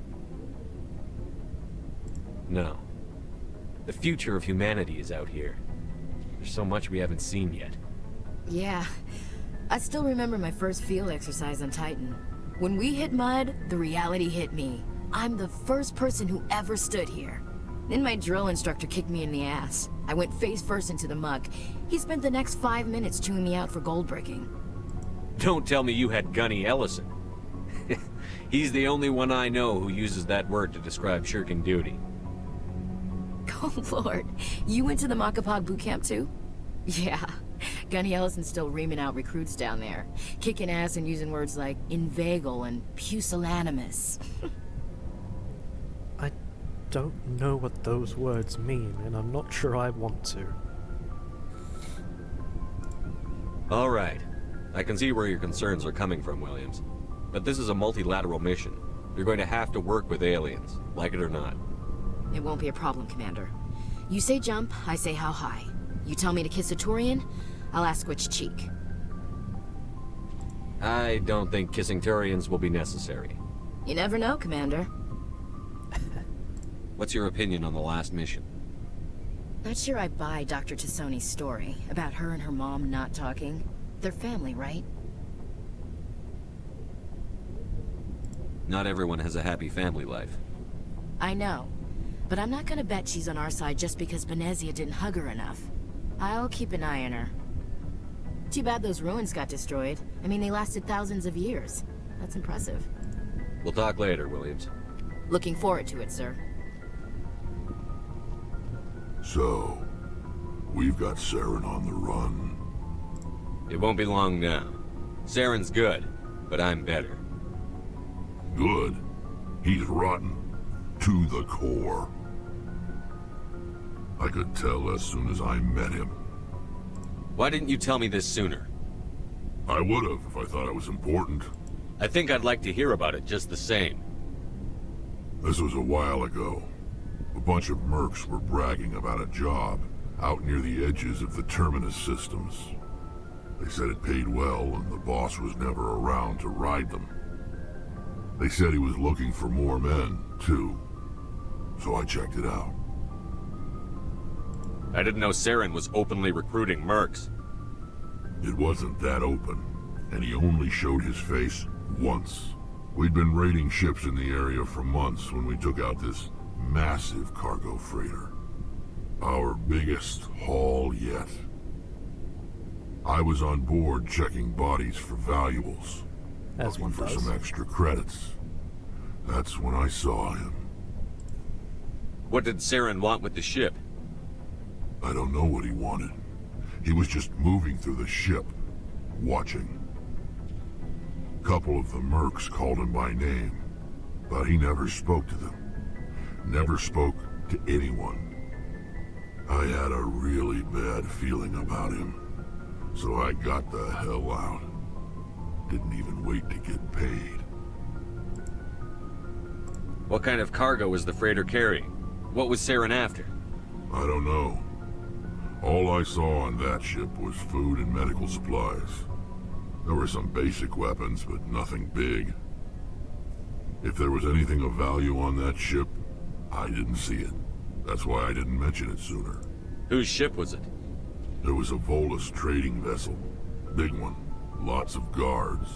No. The future of humanity is out here. There's so much we haven't seen yet. Yeah. I still remember my first field exercise on Titan. When we hit mud, the reality hit me. I'm the first person who ever stood here. Then my drill instructor kicked me in the ass. I went face first into the muck. He spent the next 5 minutes chewing me out for gold breaking. Don't tell me you had Gunny Ellison. He's the only one I know who uses that word to describe shirking duty. Oh, Lord. You went to the Makapog boot camp, too? Yeah. Gunny Ellison's still reaming out recruits down there. Kicking ass and using words like inveigle and pusillanimous. I don't know what those words mean, and I'm not sure I want to. All right. I can see where your concerns are coming from, Williams. But this is a multilateral mission. You're going to have to work with aliens, like it or not. It won't be a problem, Commander. You say jump, I say how high. You tell me to kiss a Turian, I'll ask which cheek. I don't think kissing Turians will be necessary. You never know, Commander. What's your opinion on the last mission? Not sure I buy Dr. Tassoni's story about her and her mom not talking. They're family, right? Not everyone has a happy family life. I know. But I'm not gonna bet she's on our side just because Benezia didn't hug her enough. I'll keep an eye on her. Too bad those ruins got destroyed. I mean, they lasted thousands of years. That's impressive. We'll talk later, Williams. Looking forward to it, sir. So, we've got Saren on the run. It won't be long now. Saren's good, but I'm better. Good? He's rotten. To the core. I could tell as soon as I met him. Why didn't you tell me this sooner? I would've if I thought it was important. I think I'd like to hear about it just the same. This was a while ago. A bunch of mercs were bragging about a job out near the edges of the Terminus systems. They said it paid well and the boss was never around to ride them. They said he was looking for more men, too. So I checked it out. I didn't know Saren was openly recruiting mercs. It wasn't that open, and he only showed his face once. We'd been raiding ships in the area for months when we took out this massive cargo freighter. Our biggest haul yet. I was on board checking bodies for valuables. As one for does. some extra credits. That's when I saw him. What did Saren want with the ship? I don't know what he wanted. He was just moving through the ship, watching. Couple of the mercs called him by name, but he never spoke to them. Never spoke to anyone. I had a really bad feeling about him, so I got the hell out. Didn't even wait to get paid. What kind of cargo was the freighter carrying? What was Saren after? I don't know. All I saw on that ship was food and medical supplies. There were some basic weapons, but nothing big. If there was anything of value on that ship, I didn't see it. That's why I didn't mention it sooner. Whose ship was it? It was a Volus trading vessel. Big one. Lots of guards.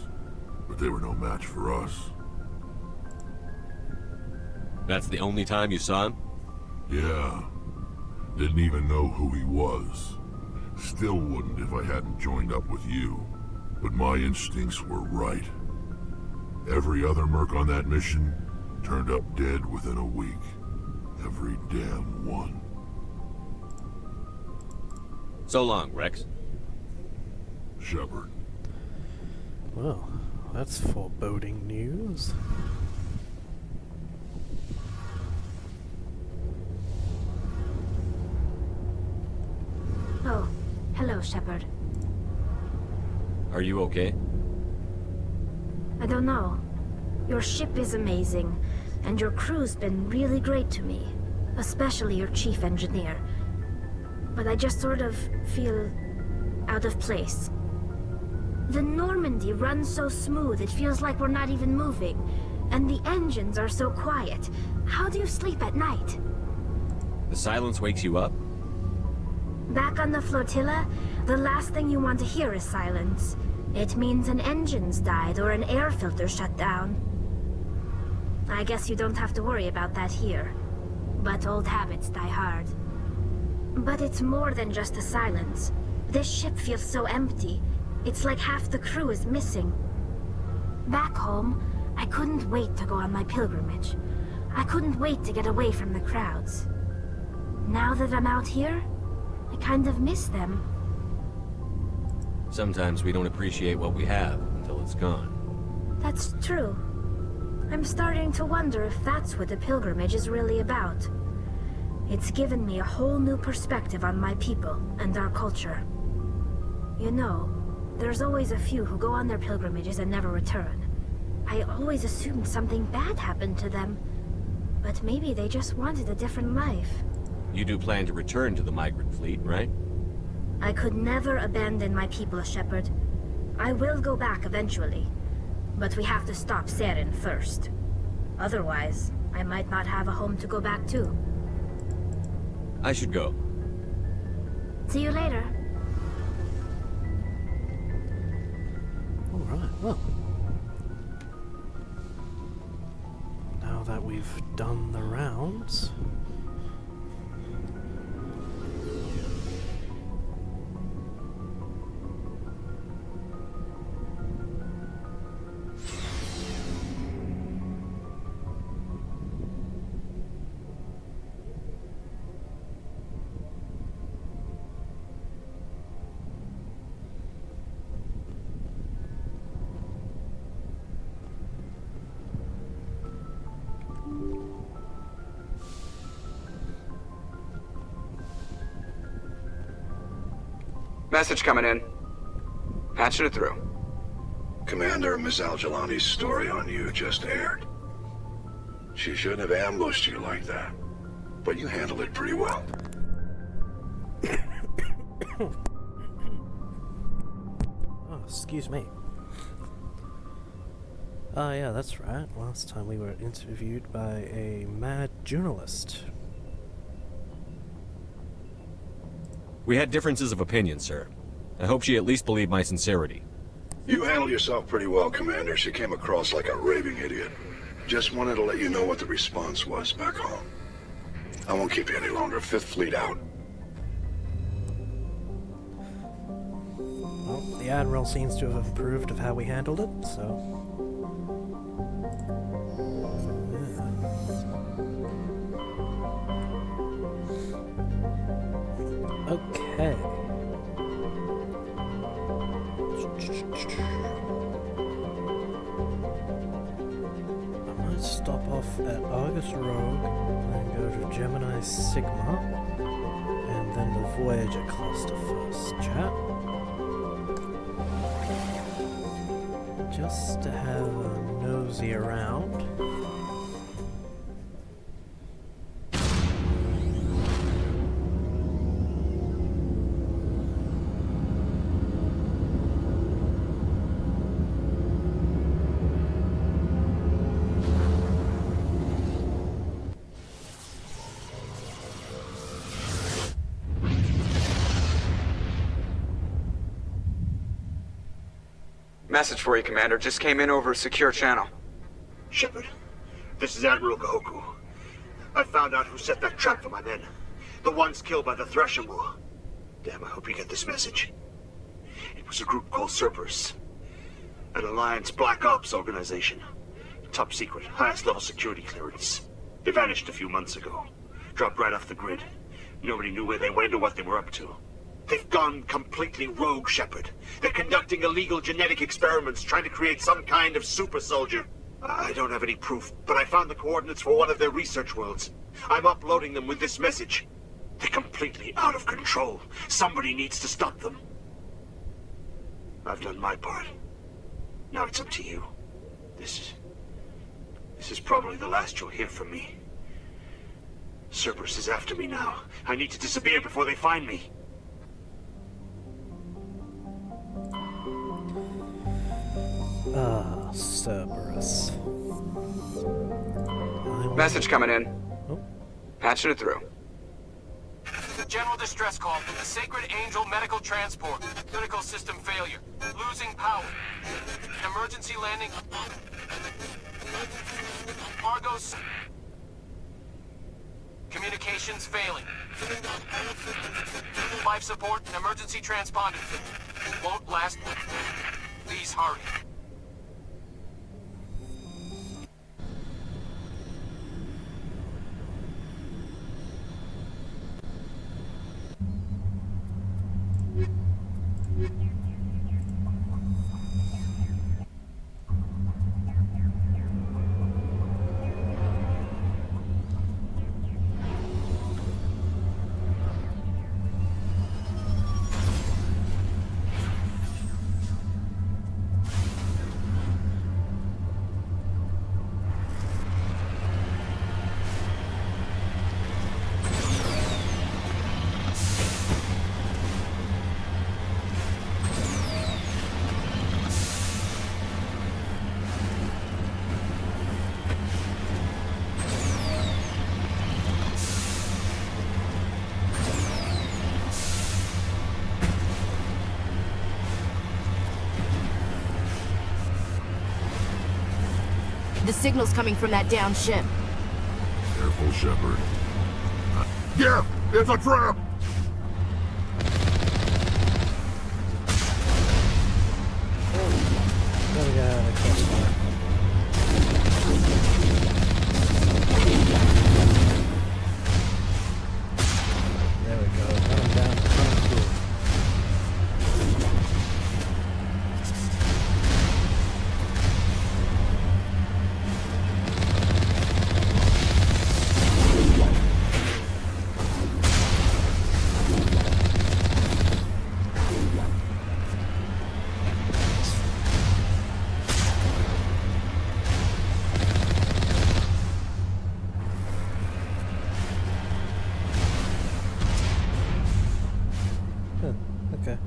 But they were no match for us. That's the only time you saw him? Yeah. Didn't even know who he was. Still wouldn't if I hadn't joined up with you. But my instincts were right. Every other merc on that mission turned up dead within a week. Every damn one. So long, Rex. Shepard. Well, that's foreboding news. Oh, hello, Shepard. Are you okay? I don't know. Your ship is amazing, and your crew's been really great to me. Especially your chief engineer. But I just sort of feel out of place. The Normandy runs so smooth it feels like we're not even moving. And the engines are so quiet. How do you sleep at night? The silence wakes you up? Back on the flotilla, the last thing you want to hear is silence. It means an engine's died or an air filter shut down. I guess you don't have to worry about that here. But old habits die hard. But it's more than just the silence. This ship feels so empty. It's like half the crew is missing. Back home, I couldn't wait to go on my pilgrimage. I couldn't wait to get away from the crowds. Now that I'm out here, I kind of miss them. Sometimes we don't appreciate what we have until it's gone. That's true. I'm starting to wonder if that's what the pilgrimage is really about. It's given me a whole new perspective on my people and our culture. You know, there's always a few who go on their pilgrimages and never return. I always assumed something bad happened to them. But maybe they just wanted a different life. You do plan to return to the migrant fleet, right? I could never abandon my people, Shepard. I will go back eventually. But we have to stop Saren first. Otherwise, I might not have a home to go back to. I should go. See you later. Alright, well. Now that we've done the rounds... Message coming in. Patching it through. Commander, Miss Al-Jalani's story on you just aired. She shouldn't have ambushed you like that, but you handled it pretty well. Oh, excuse me. Ah, yeah, that's right. Last time we were interviewed by a mad journalist. We had differences of opinion, sir. I hope she at least believed my sincerity. You handled yourself pretty well, Commander. She came across like a raving idiot. Just wanted to let you know what the response was back home. I won't keep you any longer. Fifth Fleet out. Well, the Admiral seems to have approved of how we handled it, so... Okay. I might stop off at Argus Rogue, then go to Gemini Sigma, and then the Voyager cluster first, chat. Just to have a nosy around. Message for you, Commander. Just came in over a secure channel. Shepard, this is Admiral Gahoku. I found out who set that trap for my men. The ones killed by the Threshing War. Damn, I hope you get this message. It was a group called Cerberus. An Alliance Black Ops organization. Top secret, highest level security clearance. They vanished a few months ago. Dropped right off the grid. Nobody knew where they went or what they were up to. They've gone completely rogue, Shepard. They're conducting illegal genetic experiments, trying to create some kind of super soldier. I don't have any proof, but I found the coordinates for one of their research worlds. I'm uploading them with this message. They're completely out of control. Somebody needs to stop them. I've done my part. Now it's up to you. This is probably the last you'll hear from me. Cerberus is after me now. I need to disappear before they find me. Ah, Cerberus. Message coming in. Oh. Patching it through. General distress call from the Sacred Angel Medical Transport. Critical system failure. Losing power. Emergency landing. Argos. Communications failing. Life support and emergency transponder. Won't last. Please hurry. The signal's coming from that downed ship. Careful, Shepard. Yeah! It's a trap! Gotta get out of the crossfire. There we go. Run him down. Run him through. Okay.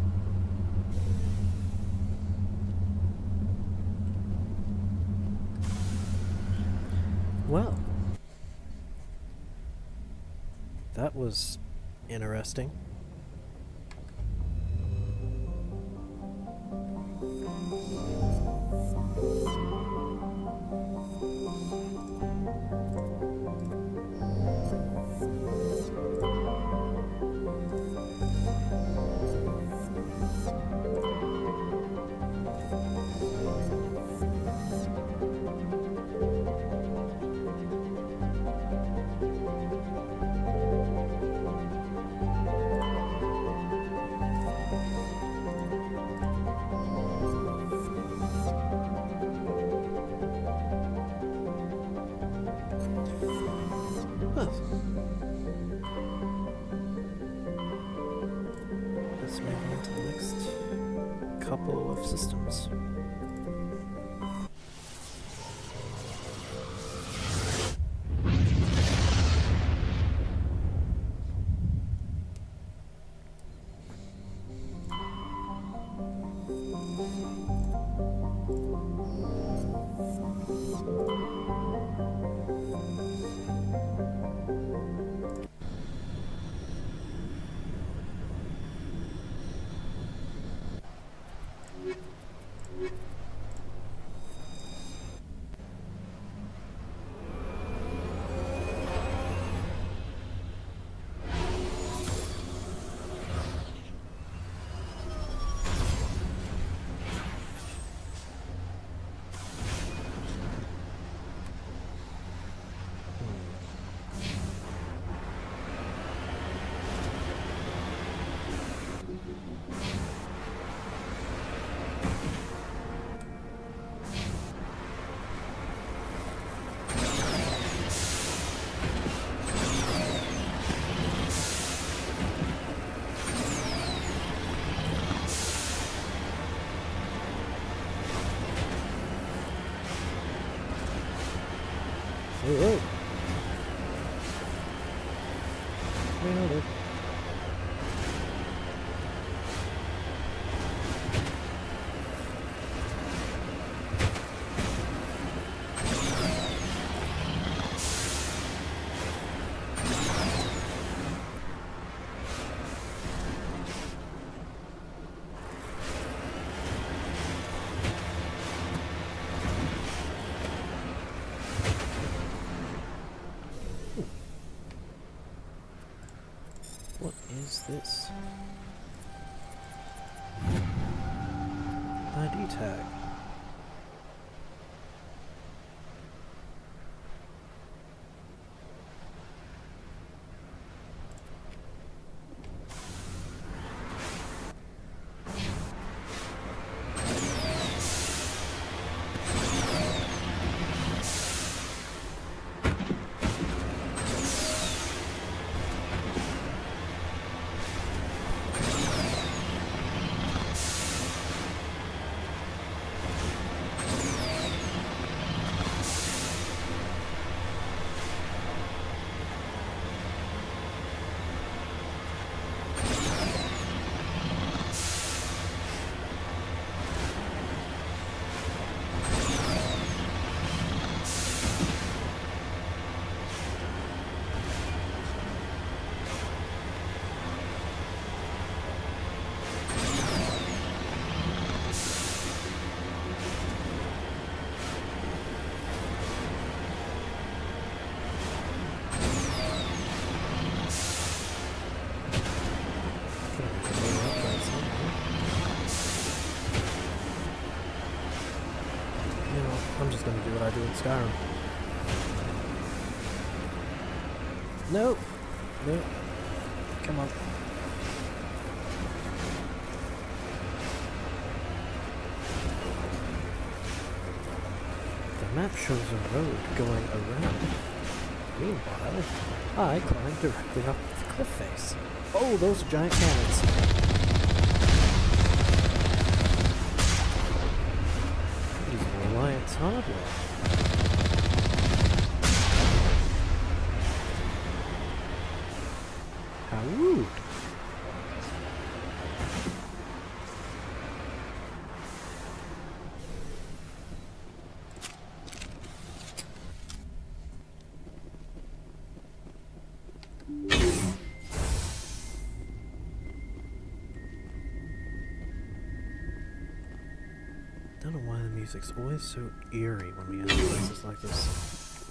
Well, that was interesting. Let's move on to the next couple of systems. Whoa. Nailed it. What is this? ID tag. I'm just gonna do what I do in Skyrim. No! No. Come on. The map shows a road going around. Meanwhile, I climb directly up the cliff face. Oh, those are giant cannons. Using Alliance hardware. How rude. Don't know why the music's always so eerie when we enter places like this.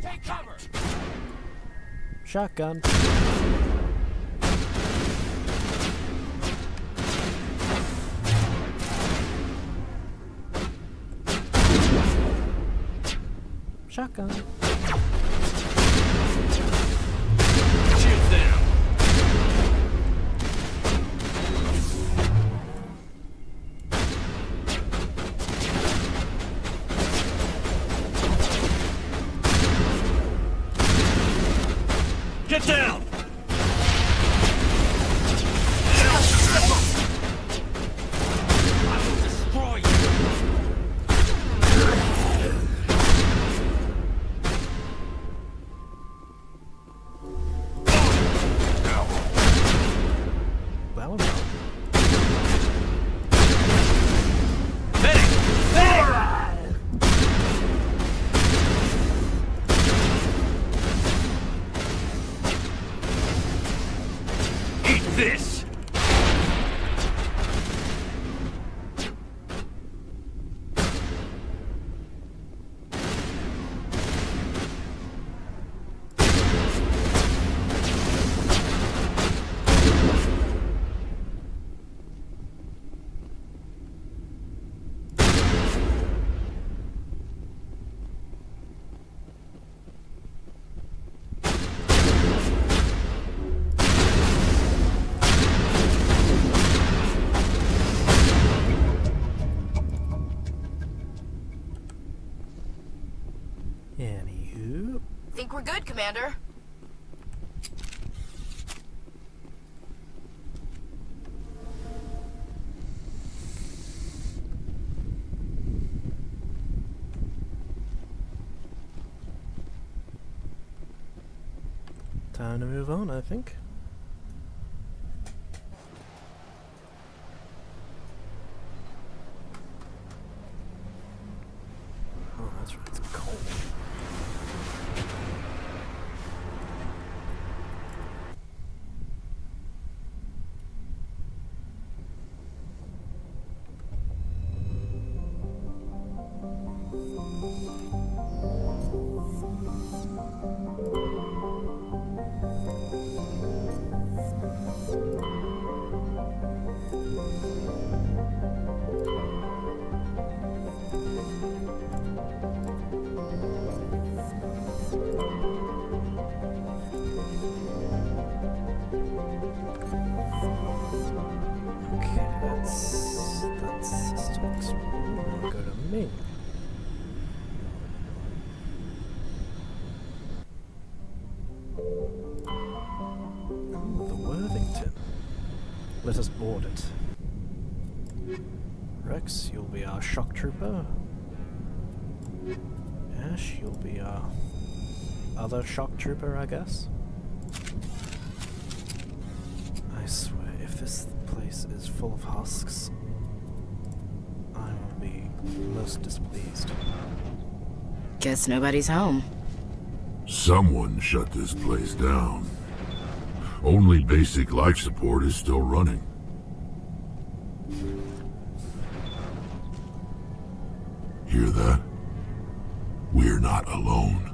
Take cover! Shotgun. Shotgun. Shields down! Get down! I will destroy you! That was wrong. Eat this! Anywho. Think we're good, Commander? Time to move on, I think. Oh, that's right, it's cold. Okay, that's systems. Go to me. Oh, the Worthington. Let us board it. Rex, you'll be our shock trooper. Ash, you'll be our other shock trooper, I guess. I swear, if this place is full of husks, I will be most displeased. Guess nobody's home. Someone shut this place down. Only basic life support is still running. Hear that? We're not alone.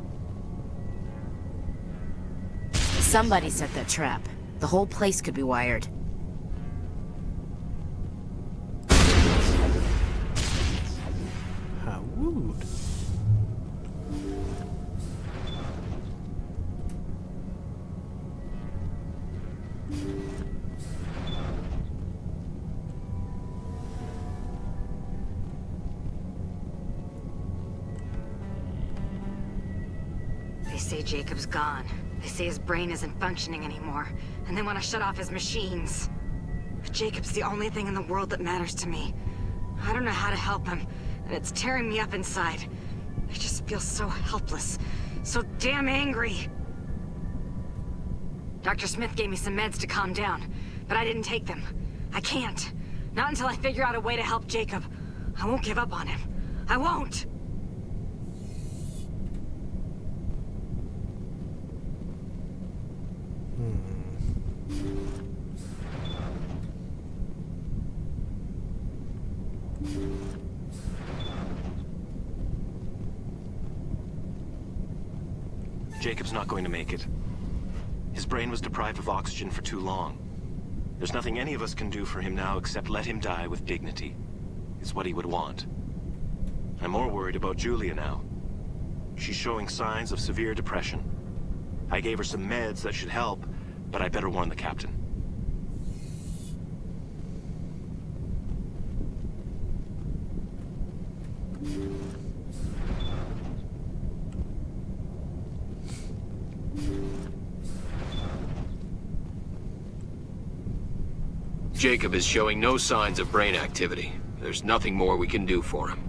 Somebody set that trap. The whole place could be wired. How rude. They say Jacob's gone. They say his brain isn't functioning anymore, and they want to shut off his machines. But Jacob's the only thing in the world that matters to me. I don't know how to help him, and it's tearing me up inside. I just feel so helpless, so damn angry. Dr. Smith gave me some meds to calm down, but I didn't take them. I can't. Not until I figure out a way to help Jacob. I won't give up on him. I won't! Jacob's not going to make it. His brain was deprived of oxygen for too long. There's nothing any of us can do for him now except let him die with dignity. It's what he would want. I'm more worried about Julia now. She's showing signs of severe depression. I gave her some meds that should help, but I better warn the captain. Jacob is showing no signs of brain activity. There's nothing more we can do for him.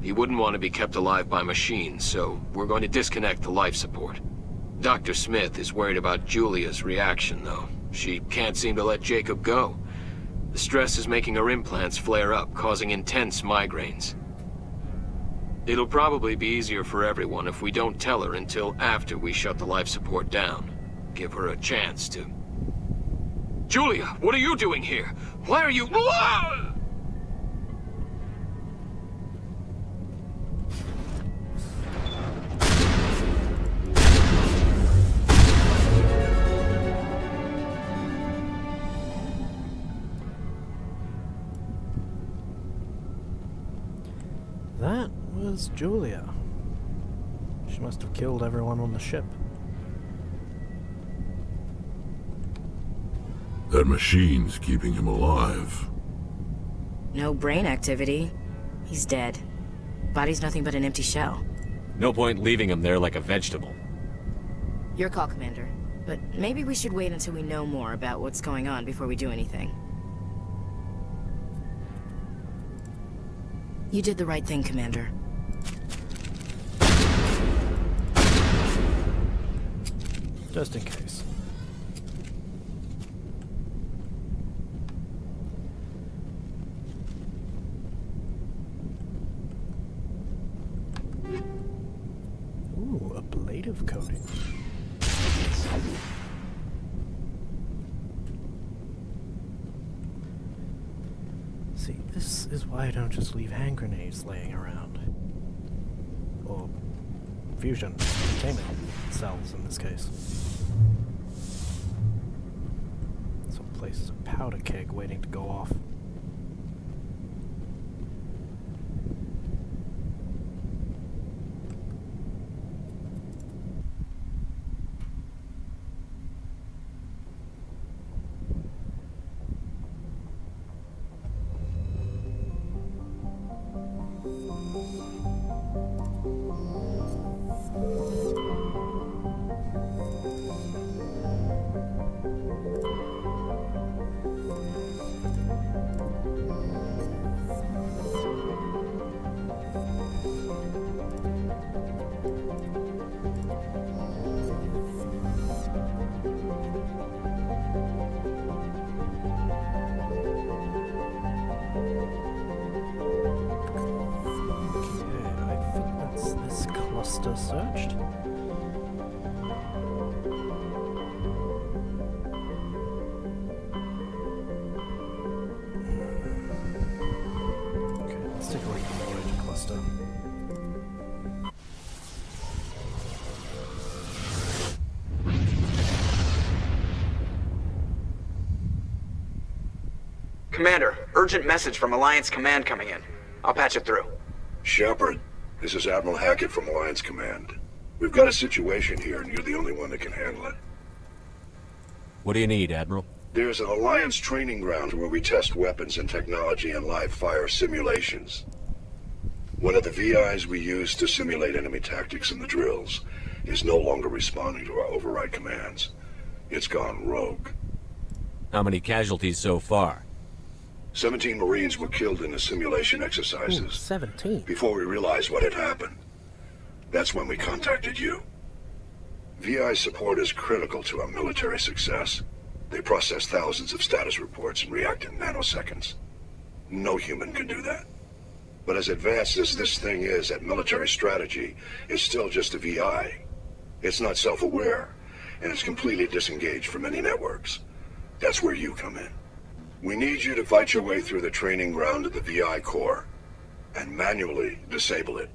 He wouldn't want to be kept alive by machines, so we're going to disconnect the life support. Dr. Smith is worried about Julia's reaction, though. She can't seem to let Jacob go. The stress is making her implants flare up, causing intense migraines. It'll probably be easier for everyone if we don't tell her until after we shut the life support down. Give her a chance to... Julia, what are you doing here? Why are you... That was Julia. She must have killed everyone on the ship. That machine's keeping him alive. No brain activity. He's dead. Body's nothing but an empty shell. No point leaving him there like a vegetable. Your call, Commander. But maybe we should wait until we know more about what's going on before we do anything. You did the right thing, Commander. Just in case. Ooh, ablative coating. See, this is why I don't just leave hand grenades laying around. Or fusion containment cells in this case. Some place is a powder keg waiting to go off. Searched. Okay, let's take a look at the origin cluster. Commander, urgent message from Alliance Command coming in. I'll patch it through. Shepard, this is Admiral Hackett from Alliance Command. We've got a situation here, and you're the only one that can handle it. What do you need, Admiral? There's an Alliance training ground where we test weapons and technology in live fire simulations. One of the VIs we use to simulate enemy tactics in the drills is no longer responding to our override commands. It's gone rogue. How many casualties so far? 17 Marines were killed in the simulation exercises. Ooh, 17. Before we realized what had happened. That's when we contacted you. VI support is critical to our military success. They process thousands of status reports and react in nanoseconds. No human can do that. But as advanced as this thing is at military strategy, it's still just a VI. It's not self-aware, and it's completely disengaged from any networks. That's where you come in. We need you to fight your way through the training ground of the VI core, and manually disable it.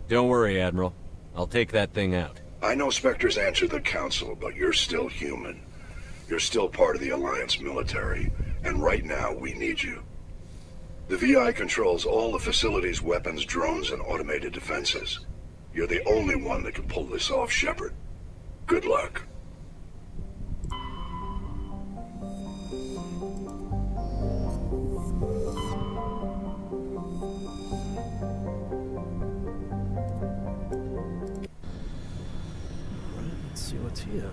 Don't worry, Admiral. I'll take that thing out. I know Spectres answer the Council, but you're still human. You're still part of the Alliance military, and right now we need you. The VI controls all the facility's weapons, drones, and automated defenses. You're the only one that can pull this off, Shepard. Good luck. Let's see what's here.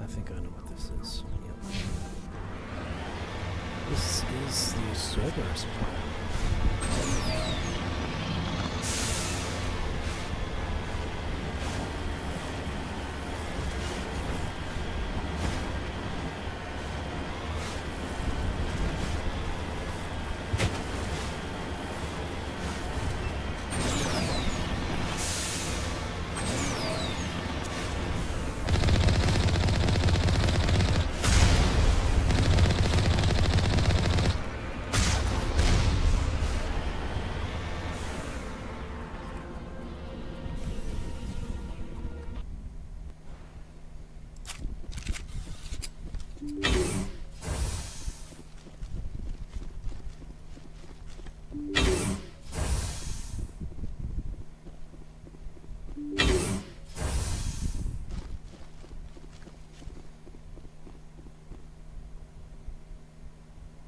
I think I know what this is. Yep. This is the Cerberus planet.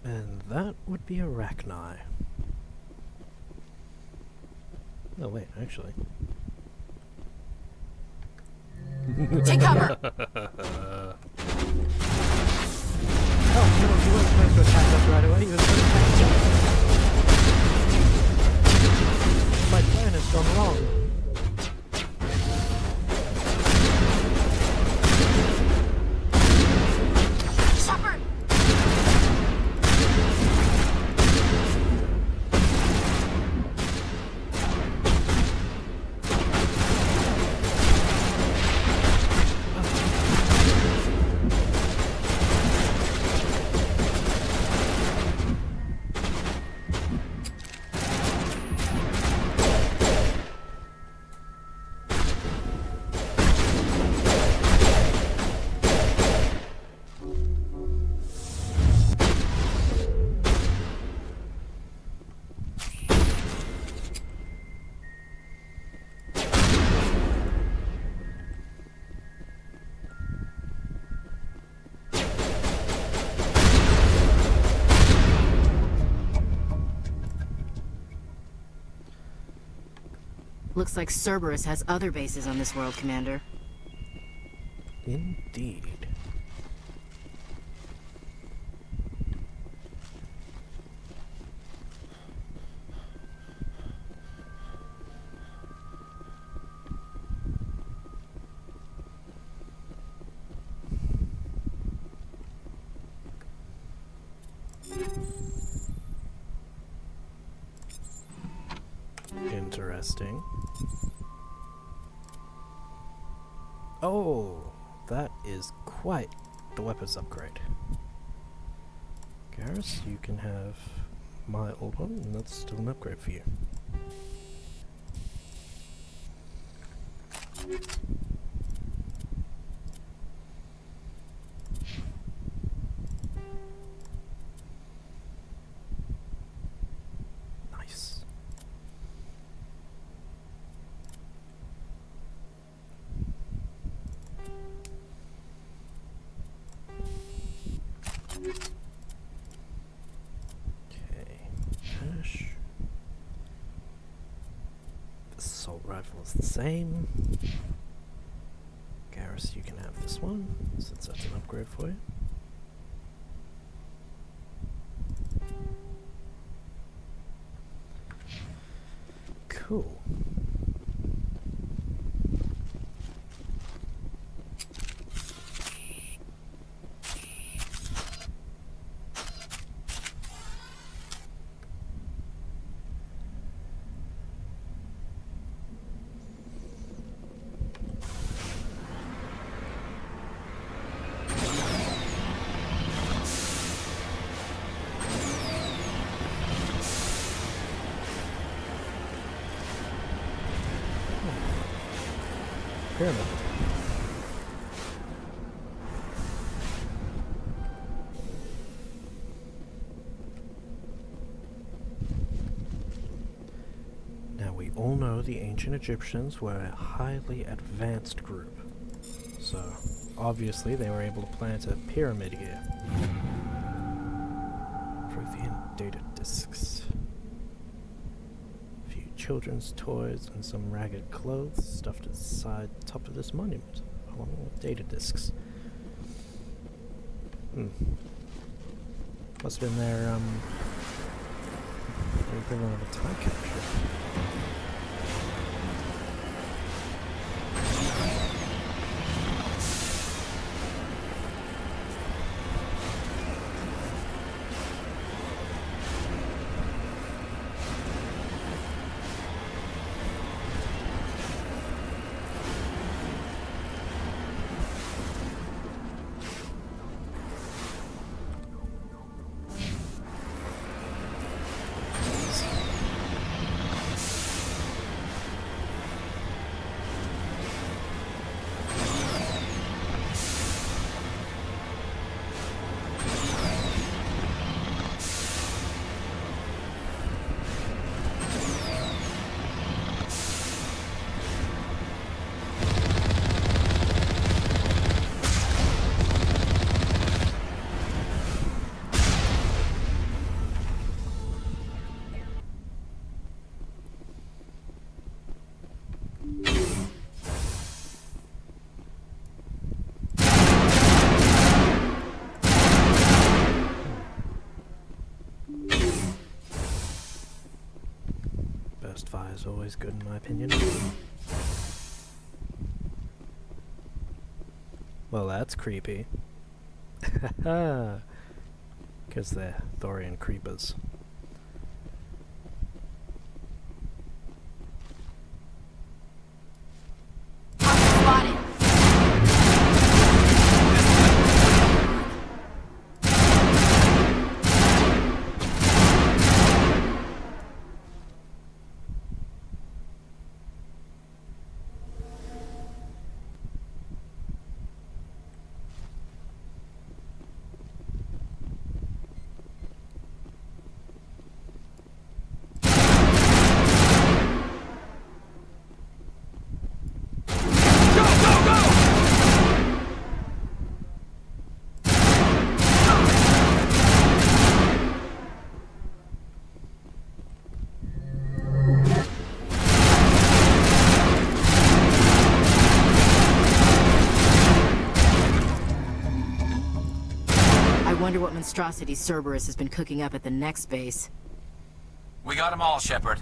And that would be Arachni. Oh wait, actually. Take cover! Oh no, he wasn't supposed to attack us right away, he was supposed to attack us. My plan has gone wrong. Shepard! Looks like Cerberus has other bases on this world, Commander. Indeed. interesting. Oh, that is quite the weapons upgrade. Garrus, you can have my old one, and that's still an upgrade for you. Nice. Okay, hash. The assault rifle is the same. Garrus, you can have this one, since that's an upgrade for you. Cool. Pyramid. Now we all know the ancient Egyptians were a highly advanced group, so obviously they were able to plant a pyramid here. Prothean data discs. Children's toys and some ragged clothes stuffed inside the top of this monument, along with data discs. Must have been their equivalent of a time capsule. Burst fire is always good in my opinion. Well, that's creepy. Haha. Because they're Thorian creepers. I wonder what monstrosities Cerberus has been cooking up at the next base. We got them all, Shepard.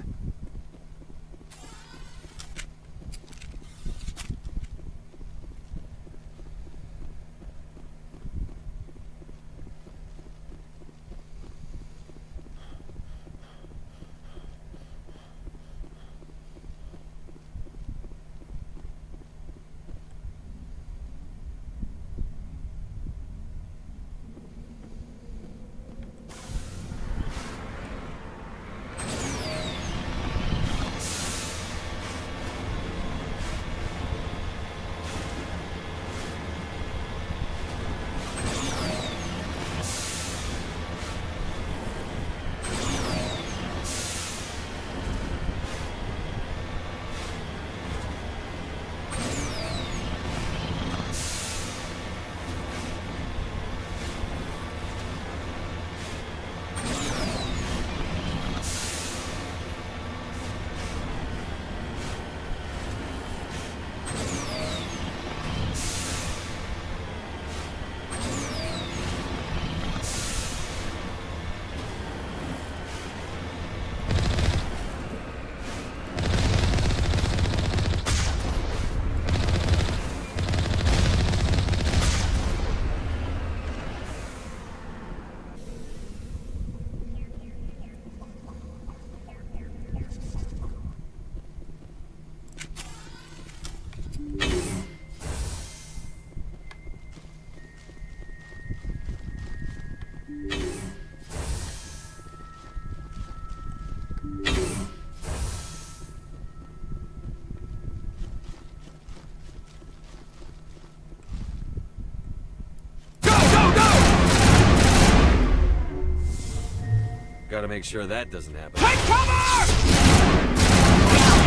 Gotta make sure that doesn't happen. Take cover!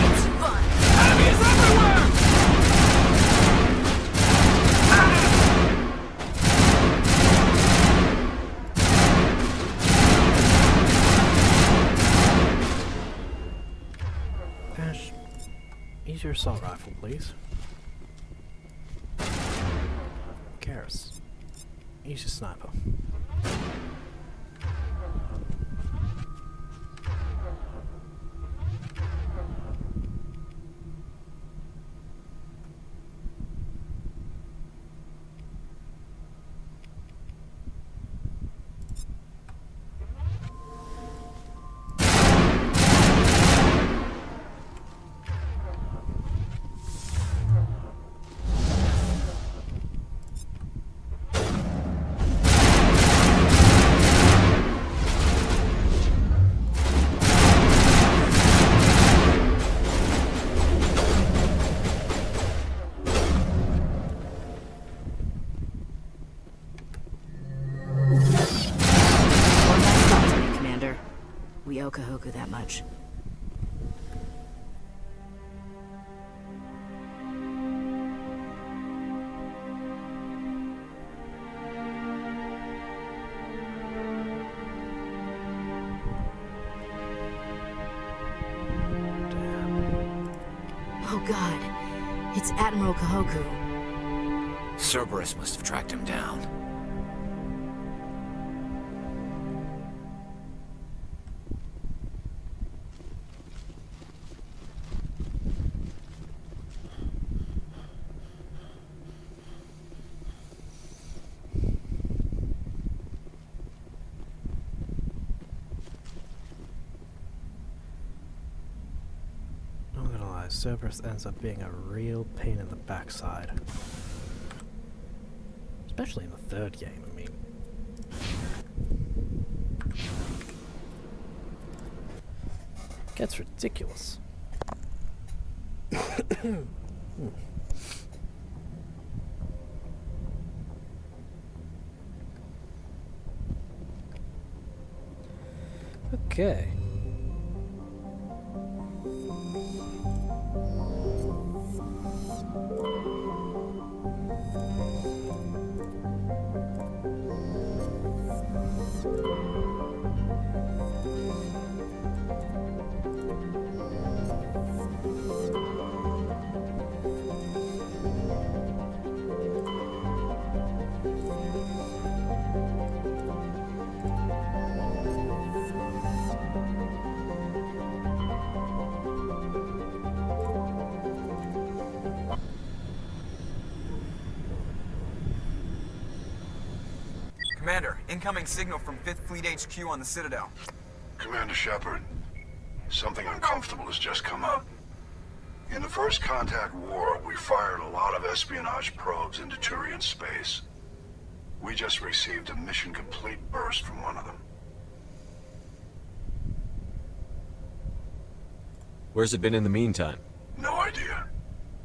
It's fun. Enemies everywhere! Ash, use your assault rifle, please. Karis, use your sniper. We owe Kahoku that much. Oh god, it's Admiral Kahoku. Cerberus must have tracked him down. Cerberus ends up being a real pain in the backside. Especially in the third game, I mean. Gets ridiculous. Okay. Commander, incoming signal from 5th Fleet HQ on the Citadel. Commander Shepard, something uncomfortable has just come up. In the First Contact War, we fired a lot of espionage probes into Turian space. We just received a mission complete burst from one of them. Where's it been in the meantime? No idea.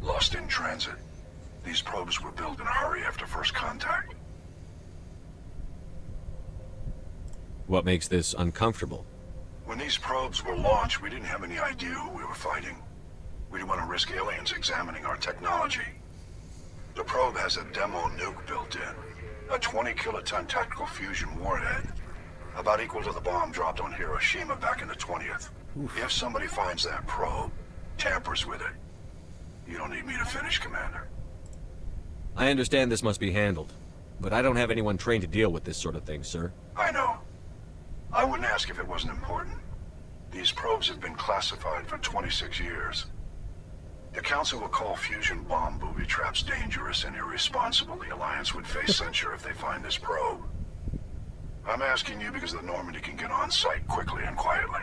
Lost in transit. These probes were built in a hurry after First Contact. What makes this uncomfortable? When these probes were launched, we didn't have any idea who we were fighting. We didn't want to risk aliens examining our technology. The probe has a demo nuke built in. A 20-kiloton tactical fusion warhead. About equal to the bomb dropped on Hiroshima back in the 20th. If somebody finds that probe, tampers with it, you don't need me to finish, Commander. I understand this must be handled, but I don't have anyone trained to deal with this sort of thing, sir. I know. I wouldn't ask if it wasn't important. These probes have been classified for 26 years. The Council will call fusion bomb booby traps dangerous and irresponsible. The Alliance would face censure if they find this probe. I'm asking you because the Normandy can get on site quickly and quietly.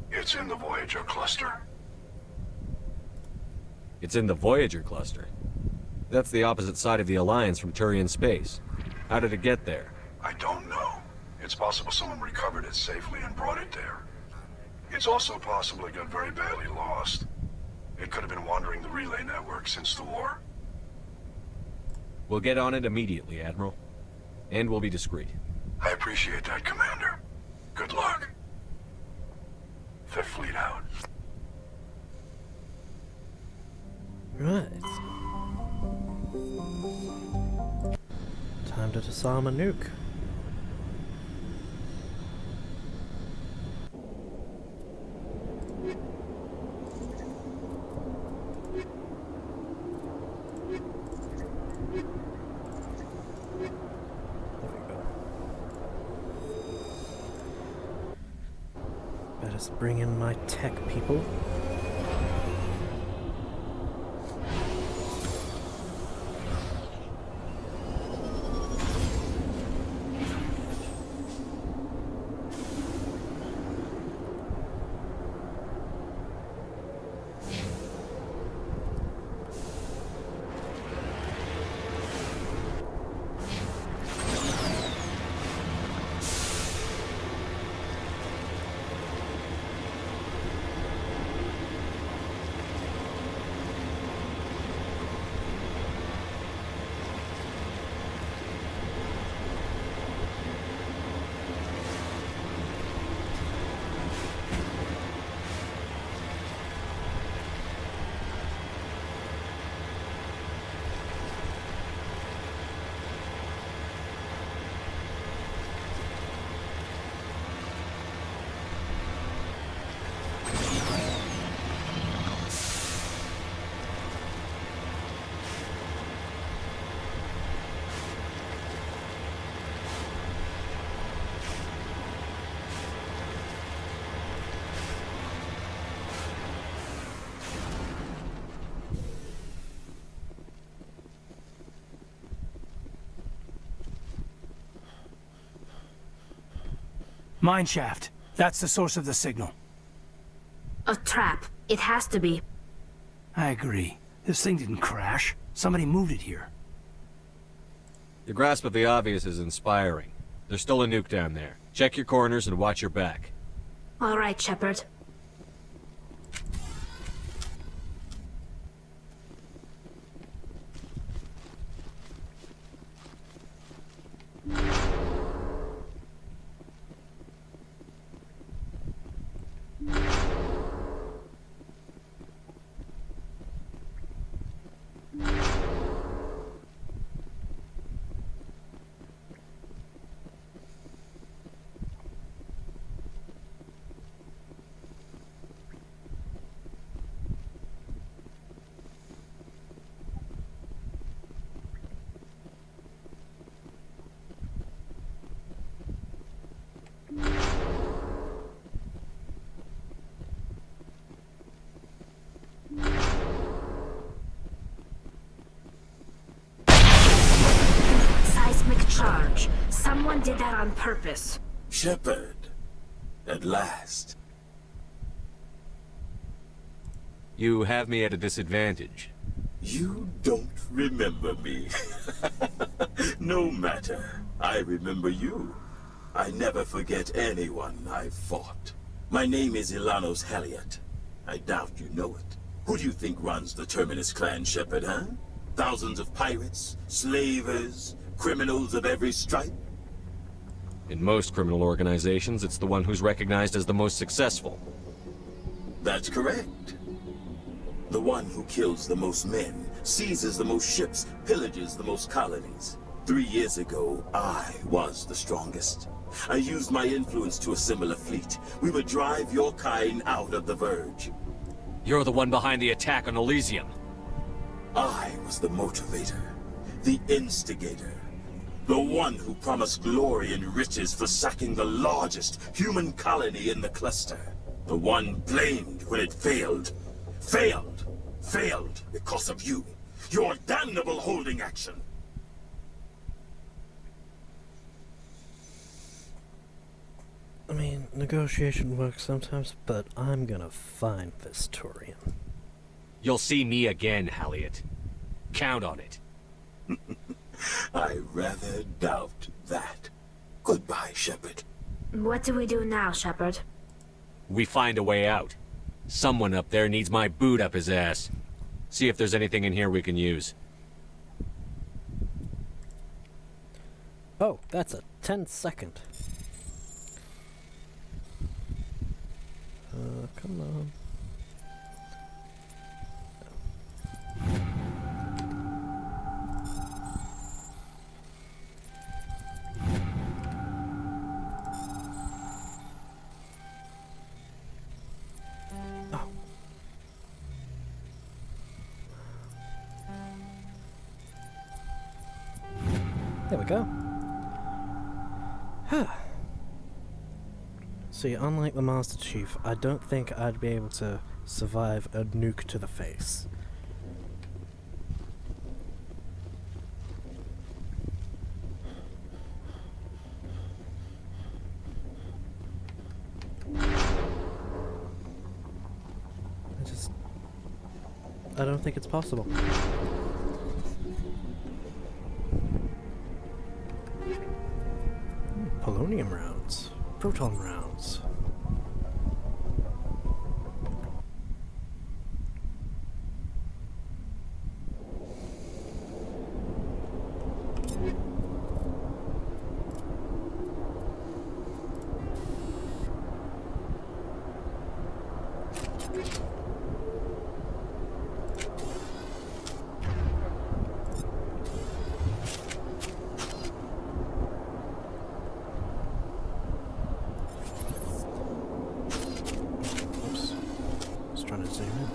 It's in the Voyager cluster. It's in the Voyager cluster. That's the opposite side of the Alliance from Turian space. How did it get there? I don't know. It's possible someone recovered it safely and brought it there. It's also possible it got very badly lost. It could have been wandering the relay network since the war. We'll get on it immediately, Admiral. And we'll be discreet. I appreciate that, Commander. Good luck. their fleet out. Right. Time to disarm a nuke. Better bring in my tech people. Mine shaft. That's the source of the signal. A trap. It has to be. I agree. This thing didn't crash. Somebody moved it here. Your grasp of the obvious is inspiring. There's still a nuke down there. Check your corners and watch your back. All right, Shepard. Seismic charge. Someone did that on purpose. Shepard. At last. You have me at a disadvantage. You don't remember me. No matter. I remember you. I never forget anyone I've fought. My name is Ilanos Halliot. I doubt you know it. Who do you think runs the Terminus clan, Shepard, huh? Thousands of pirates, slavers, criminals of every stripe? In most criminal organizations, it's the one who's recognized as the most successful. That's correct. The one who kills the most men, seizes the most ships, pillages the most colonies. 3 years ago, I was the strongest. I used my influence to assemble a fleet. We would drive your kind out of the Verge. You're the one behind the attack on Elysium. I was the motivator, the instigator, the one who promised glory and riches for sacking the largest human colony in the cluster. The one blamed when it failed. Failed because of you. Your damnable holding action. I mean, negotiation works sometimes, but I'm gonna find this Turian. You'll see me again, Halliot. Count on it. I rather doubt that. Goodbye, Shepard. What do we do now, Shepard? We find a way out. Someone up there needs my boot up his ass. See if there's anything in here we can use. Oh, that's a 10-second. Come on. Oh. There we go. See, unlike the Master Chief, I don't think I'd be able to survive a nuke to the face. I don't think it's possible. Polonium rounds. Proton rounds. Trying to zoom in.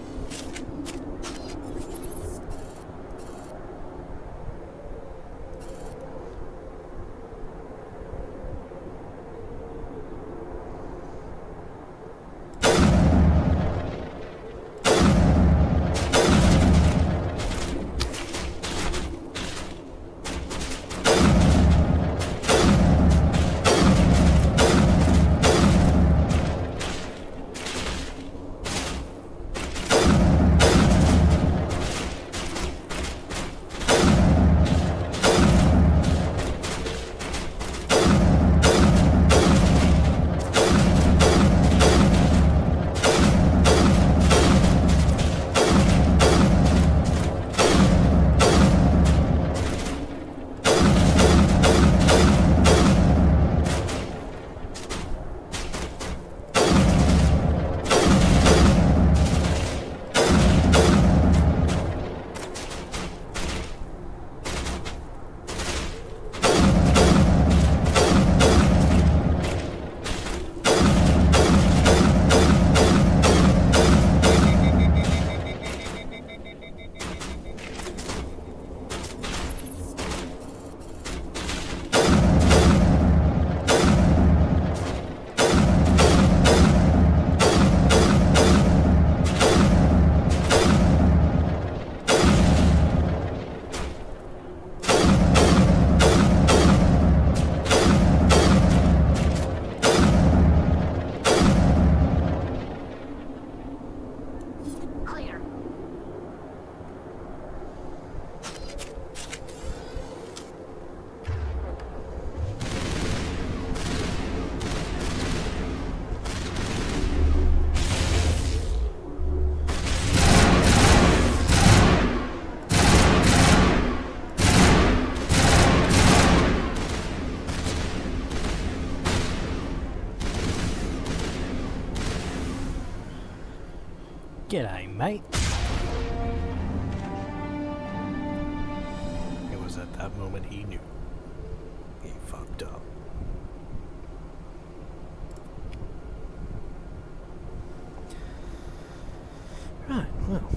G'day, mate. It was at that moment he knew. He fucked up. Right, well.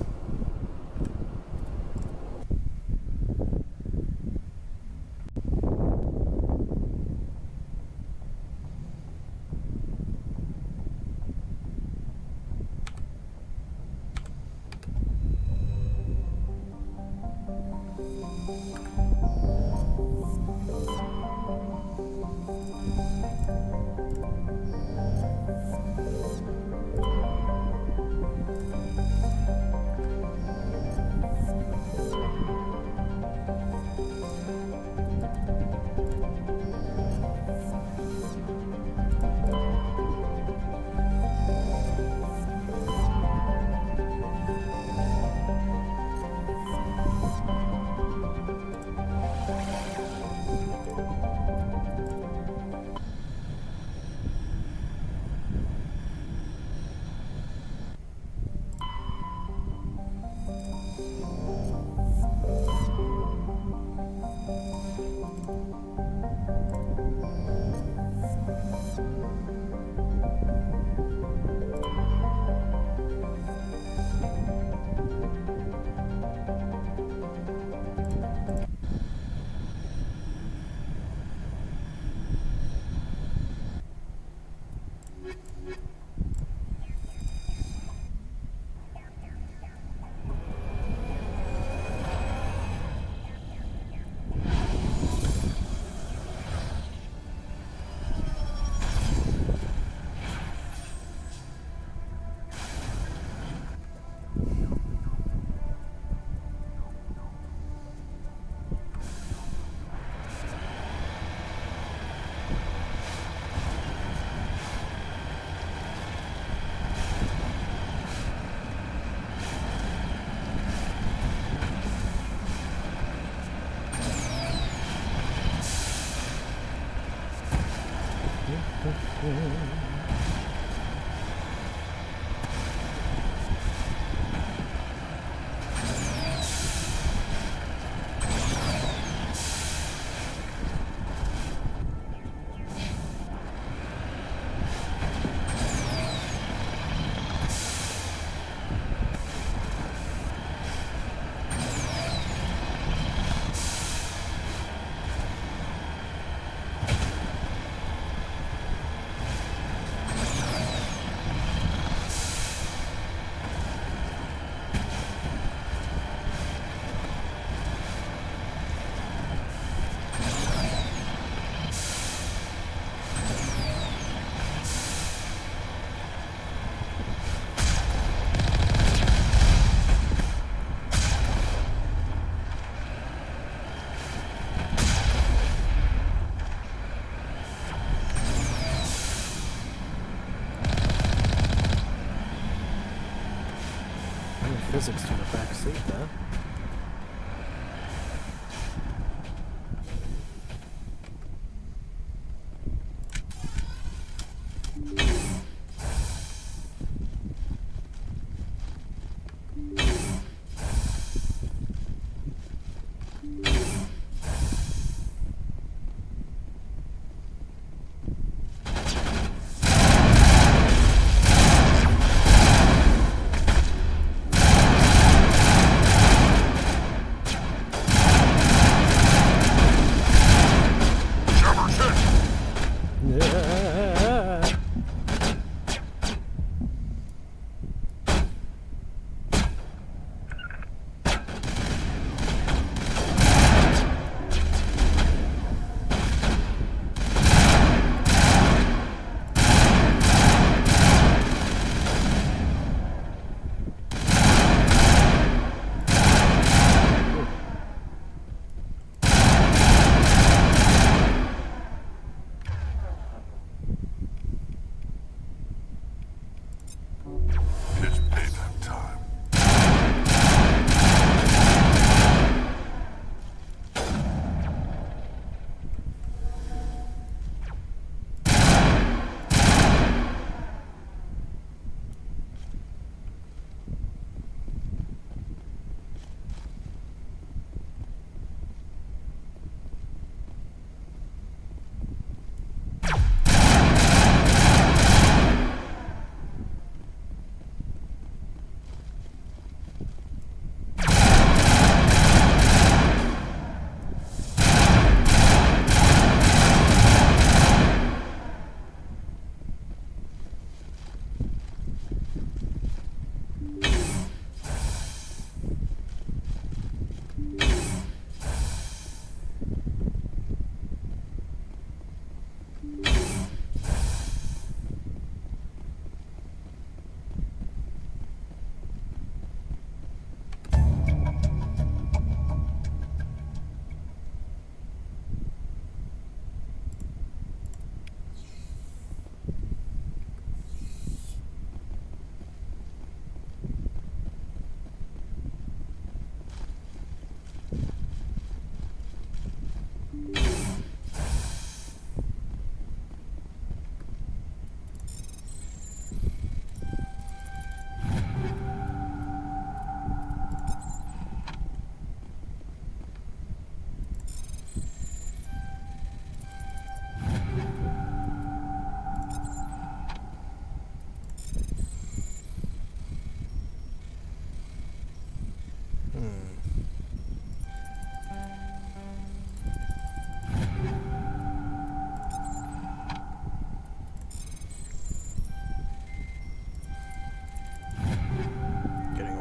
physics to the back seat there.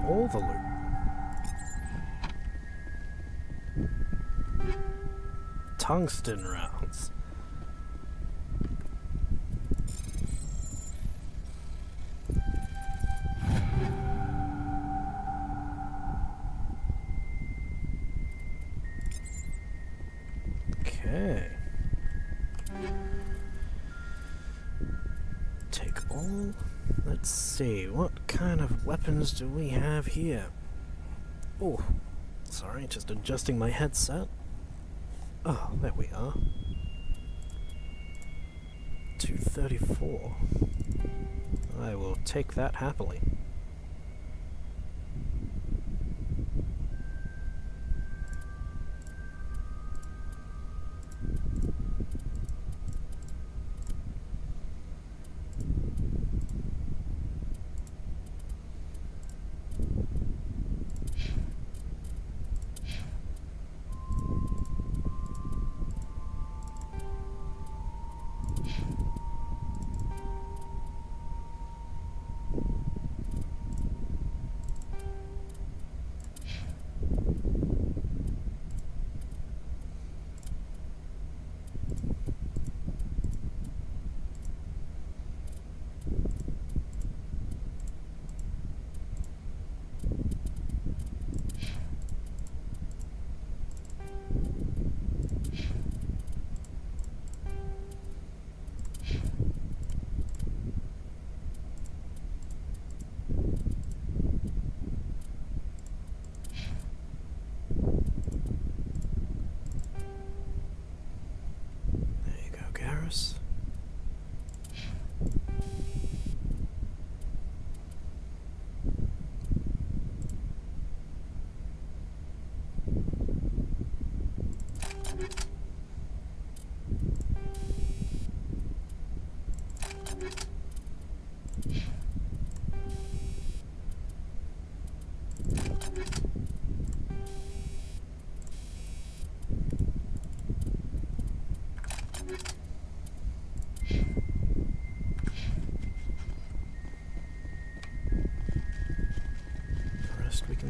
All the loot. Tungsten rounds. Okay. Take all. Let's see, what kind of weapons do we have here? Oh, sorry, just adjusting my headset. Oh, there we are. 234. I will take that happily.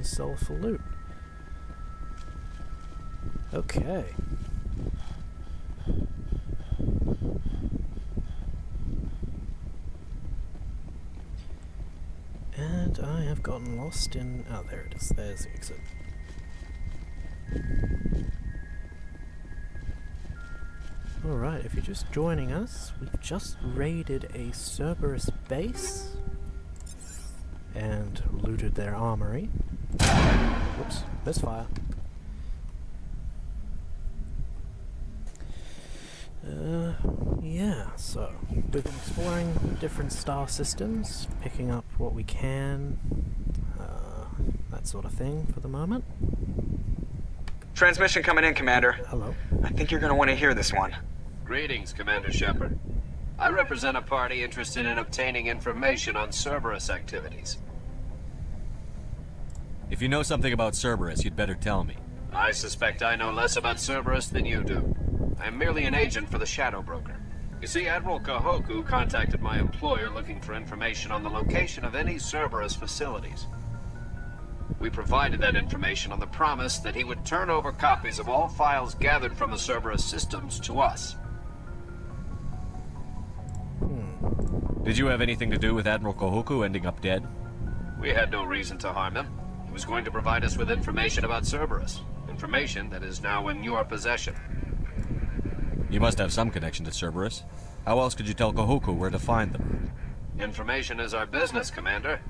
sell for loot. Okay. And I have gotten lost in... oh, there it is. There's the exit. Alright, if you're just joining us, we've just raided a Cerberus base and looted their armory. Whoops, misfire. Yeah, so we've been exploring different star systems, picking up what we can, that sort of thing for the moment. Transmission coming in, Commander. Hello. I think you're gonna want to hear this one. Greetings, Commander Shepard. I represent a party interested in obtaining information on Cerberus activities. If you know something about Cerberus, you'd better tell me. I suspect I know less about Cerberus than you do. I am merely an agent for the Shadow Broker. You see, Admiral Kahoku contacted my employer looking for information on the location of any Cerberus facilities. We provided that information on the promise that he would turn over copies of all files gathered from the Cerberus systems to us. Did you have anything to do with Admiral Kahoku ending up dead? We had no reason to harm him. He was going to provide us with information about Cerberus. Information that is now in your possession. You must have some connection to Cerberus. How else could you tell Kahoku where to find them? Information is our business, Commander.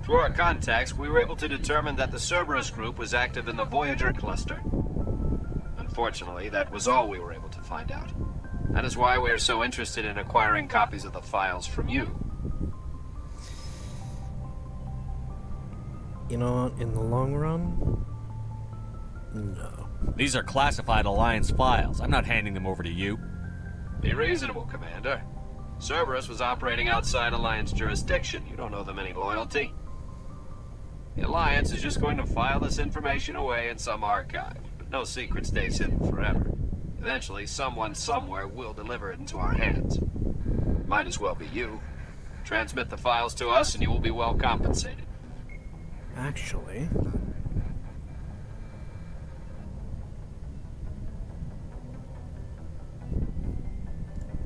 Through our contacts, we were able to determine that the Cerberus group was active in the Voyager cluster. Unfortunately, that was all we were able to find out. That is why we are so interested in acquiring copies of the files from you. You know what, in the long run, no. These are classified Alliance files. I'm not handing them over to you. Be reasonable, Commander. Cerberus was operating outside Alliance jurisdiction. You don't owe them any loyalty. The Alliance is just going to file this information away in some archive. But no secret stays hidden forever. Eventually, someone somewhere will deliver it into our hands. Might as well be you. Transmit the files to us and you will be well compensated. Actually...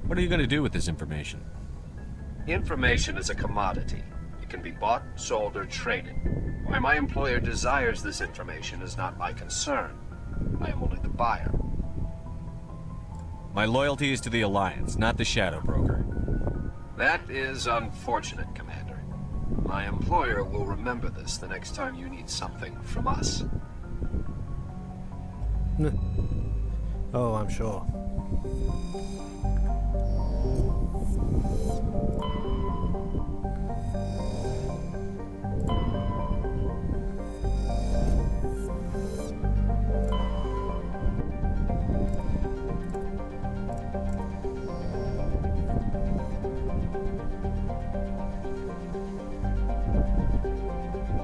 what are you going to do with this information? Information is a commodity. It can be bought, sold, or traded. Why my employer desires this information is not my concern. I am only the buyer. My loyalty is to the Alliance, not the Shadow Broker. That is unfortunate, Commander. My employer will remember this the next time you need something from us. Oh, I'm sure.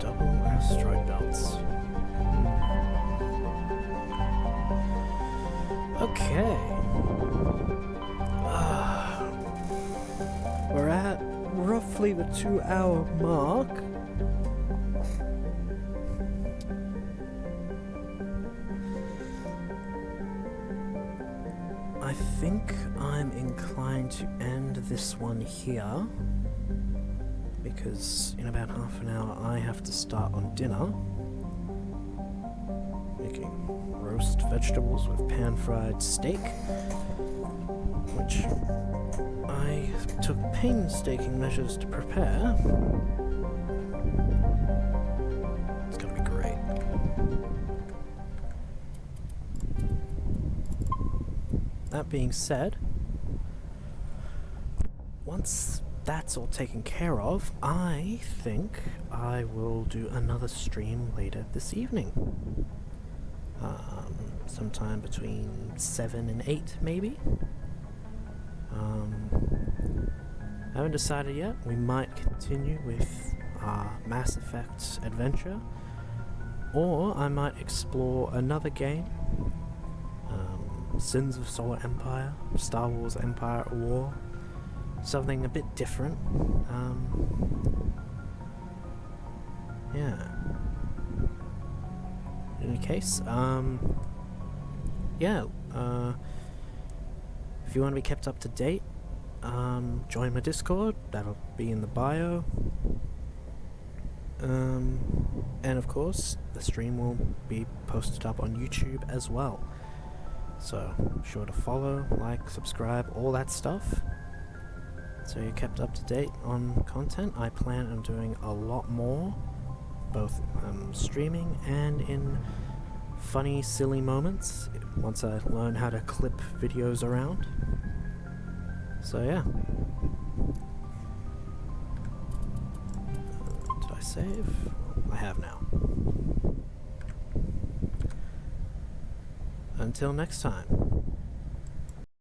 Double asteroid belts. Okay. We're at roughly the 2-hour mark. I think I'm inclined to end this one here, because in about half an hour I have to start on dinner. Making roast vegetables with pan-fried steak, which I took painstaking measures to prepare. It's gonna be great. That being said, once that's all taken care of, I think I will do another stream later this evening. Sometime between 7 and 8, maybe? I haven't decided yet. We might continue with our Mass Effect adventure, or I might explore another game. Sins of Solar Empire, Star Wars Empire at War, something a bit different. Yeah. in any case, yeah, if you want to be kept up to date, join my Discord, that'll be in the bio. And of course, the stream will be posted up on YouTube as well. So, sure to follow, like, subscribe, all that stuff. So you're kept up to date on content. I plan on doing a lot more, both streaming and in funny, silly moments, once I learn how to clip videos around. So yeah. Did I save? I have now. Until next time.